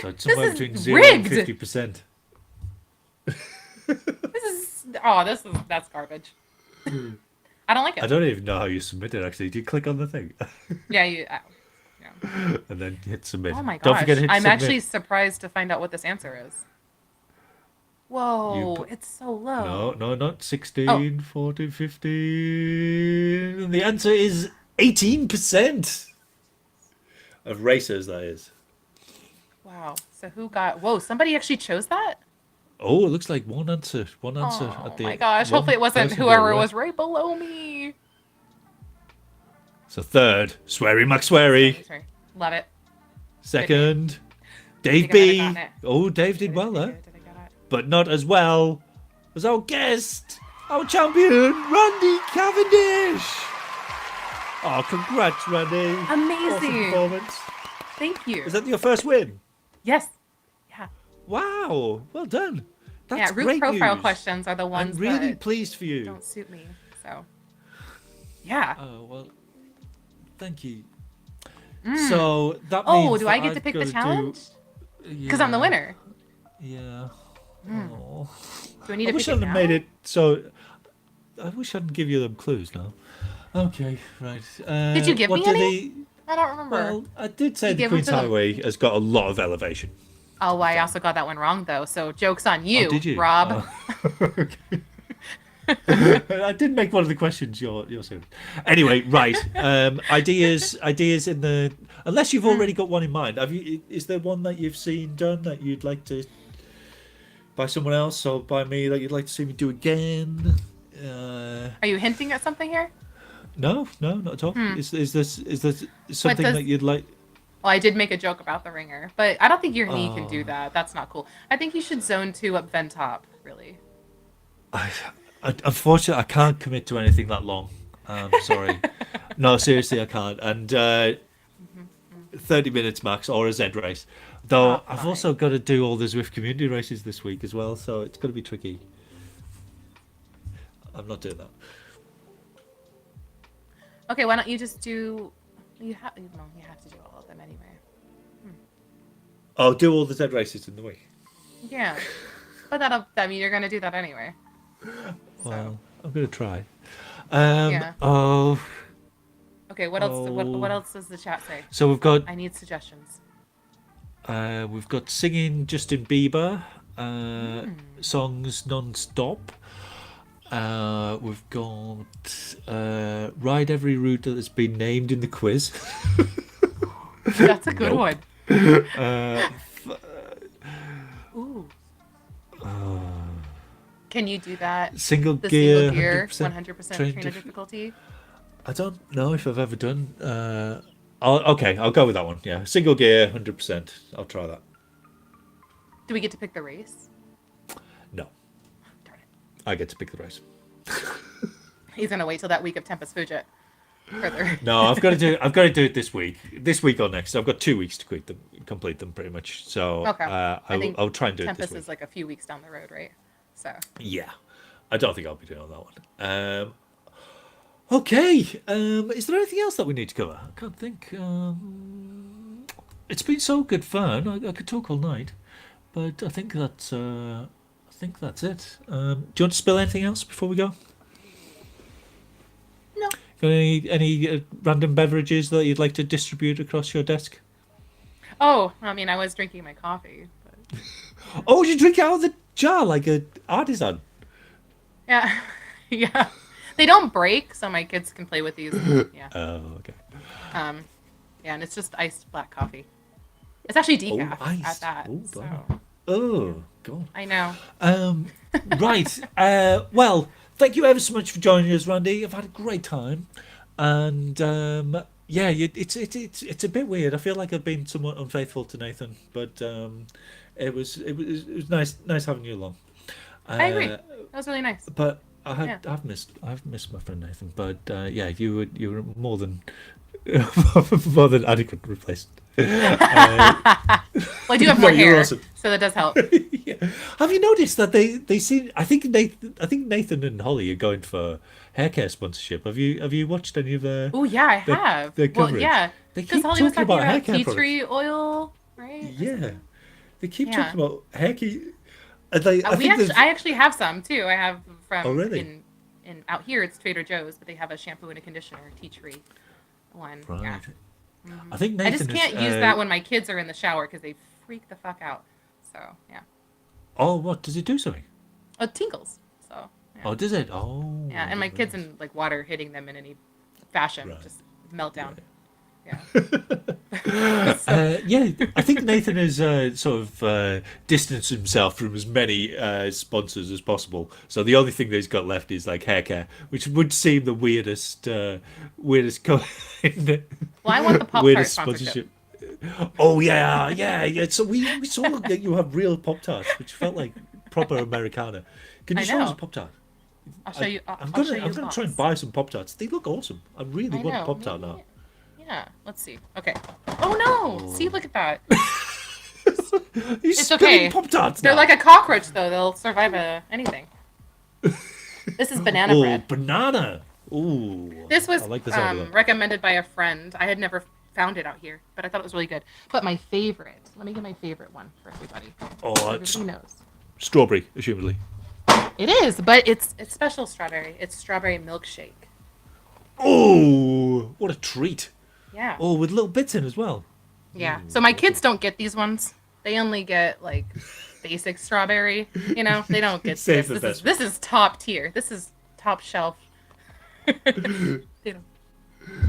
So it's somewhere between 0 and 50%. That's garbage. I don't like it. I don't even know how you submit it, actually. Do you click on the thing? Yeah, and then hit submit. Oh my gosh. Don't forget to hit I'm submit. actually surprised to find out what this answer is. Whoa, it's so low. No, not 16, 14, 15. And the answer is 18% of racers, that is. Wow. So who got... Whoa, somebody actually chose that? Oh, it looks like one answer. At the, oh my gosh. Hopefully it wasn't whoever was right below me. So third, Sweary McSweary. Sorry. Love it. Second, Dave B. Oh, Dave did well there. But not as well as our guest, our champion, Randi Cavendish. Oh, congrats, Randi. Amazing. Awesome performance. Thank you. Is that your first win? Yes. Yeah. Wow. Well done. That's root great profile news. questions are the ones I'm really that pleased for you. don't suit me. So, yeah. Oh, well, thank you. So that means Oh, do I that get to I've pick the gotta challenge? Because I'm the winner. Yeah. Do I need to wish pick I'd it have now? made it so. I wish I didn't give you them clues now. Okay, right. Did you give what me do any? I don't remember. Well, I did say You the gave them Queen's to them. Highway has got a lot of elevation. Oh, I also got that one wrong, though. So, joke's on you, Did you? Rob. Okay. I did make one of the questions your saying. Anyway, right. Ideas in the. Unless you've already got one in mind, have you? Is there one that you've seen done that you'd like to, by someone else or by me, that you'd like to see me do again? Are you hinting at something here? No, not at all. Is this something that you'd like? Well, I did make a joke about the ringer, but I don't think your knee can do that. That's not cool. I think you should zone 2 up Ven Top, really. Unfortunately, I can't commit to anything that long. I'm sorry. No, seriously, I can't. And 30 minutes max or a Z race. Though I've also got to do all the Zwift community races this week as well, so it's going to be tricky. I'm not doing that. Okay, why don't you just do... you have to do all of them anyway. I'll do all the Z races in the week. Yeah. But I mean, you're going to do that anyway. Well, I'm going to try. Yeah. Oh. Okay, what else? What else does the chat say? So we've got... I need suggestions. We've got singing Justin Bieber songs non-stop. We've got ride every route that has been named in the quiz. That's a good one. Ooh. Can you do that? Single The gear, single gear, 100% 100% trainer difficulty. I don't know if I've ever done. I'll go with that one. Yeah, single gear, 100%. I'll try that. Do we get to pick the race? No, Darn it. I get to pick the race. He's gonna wait till that week of Tempest Fugit. Further. No, I've got to do it this week or next. I've got 2 weeks to complete them pretty much. So Okay. I'll try and do it Tempest this week. is like a few weeks down the road, right? So. Yeah, I don't think I'll be doing that one. Okay. Is there anything else that we need to cover? I can't think. It's been so good fun. I could talk all night, but I think that's. I think that's it. Do you want to spill anything else before we go? No. Got any random beverages that you'd like to distribute across your desk? Oh, I mean, I was drinking my coffee. But... Oh, you drink out of the jar like an artisan. Yeah, yeah. They don't break, so my kids can play with these. Yeah. Oh, okay. Yeah, and it's just iced black coffee. It's actually decaf iced. at that. Oh, So. Oh, God. I know. Right. Well, thank you ever so much for joining us, Randy. I've had a great time, and yeah, it's a bit weird. I feel like I've been somewhat unfaithful to Nathan, but it was nice having you along. I agree. That was really nice. But I've missed my friend Nathan. But yeah, you were more than adequate replacement. Well, I do have more hair, awesome. so that does help. Yeah. Have you noticed that they seem? I think Nathan and Holly are going for hair care sponsorship. Have you watched any of their? Oh yeah, I have. Their coverage? Well, yeah, because Holly was talking hair about tea tree oil, right? Yeah, they keep talking about hair care. I actually have some too. I have from really? in out here it's Trader Joe's, but they have a shampoo and a conditioner tea tree one. Right. Yeah. I think Nathan I just can't use that when my kids are in the shower because they freak the fuck out. So yeah. Oh, what does it do something? Oh, it tingles. So. Yeah. Oh, does it? Oh. Yeah, and my kids in like water hitting them in any fashion just meltdown. Right. Yeah. Yeah, I think Nathan has sort of distanced himself from as many sponsors as possible. So the only thing that he's got left is like hair care, which would seem the weirdest kind. Well, I want the Pop-Tart sponsorship. Oh yeah. So we saw that you have real Pop-Tarts, which felt like proper Americana. Can you show us a Pop-Tart? I'll show you. I'm gonna try and buy some Pop-Tarts. They look awesome. I really want a Pop-Tart now. Yeah, let's see. Okay. Oh no! See, look at that. It's okay. Pop-Tarts now. They're like a cockroach, though. They'll survive anything. This is banana bread. Oh, banana. Ooh. This was like this recommended by a friend. I had never found it out here, but I thought it was really good. But my favorite. Let me get my favorite one for everybody. Oh, everybody knows. Strawberry, assumedly. It is, but it's special strawberry. It's strawberry milkshake. Oh, what a treat. Yeah. Oh, with little bits in as well. Yeah. So my kids don't get these ones. They only get like basic strawberry. You know, they don't get this. This is top tier. This is top shelf.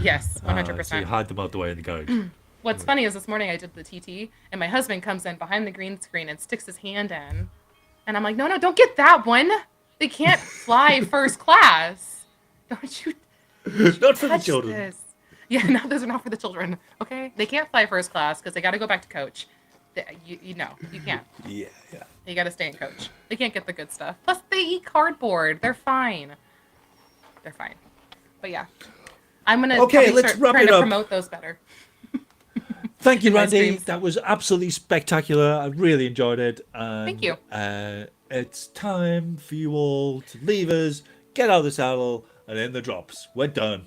Yes, 100%. So you hide them out the way in the garage. What's funny is this morning I did the TT, and my husband comes in behind the green screen and sticks his hand in, and I'm like, no, don't get that one. They can't fly first class. Don't you? Not for the children. This. Yeah, no, those are not for the children. Okay, they can't fly first class because they got to go back to coach. You know, you can't. Yeah. You got to stay in coach. They can't get the good stuff. Plus, they eat cardboard. They're fine. But yeah, I'm gonna let's wrap trying it to up. promote those better. Thank you, Randy. That was absolutely spectacular. I really enjoyed it. And, thank you. It's time for you all to leave us, get out of the saddle, and in the drops. We're done.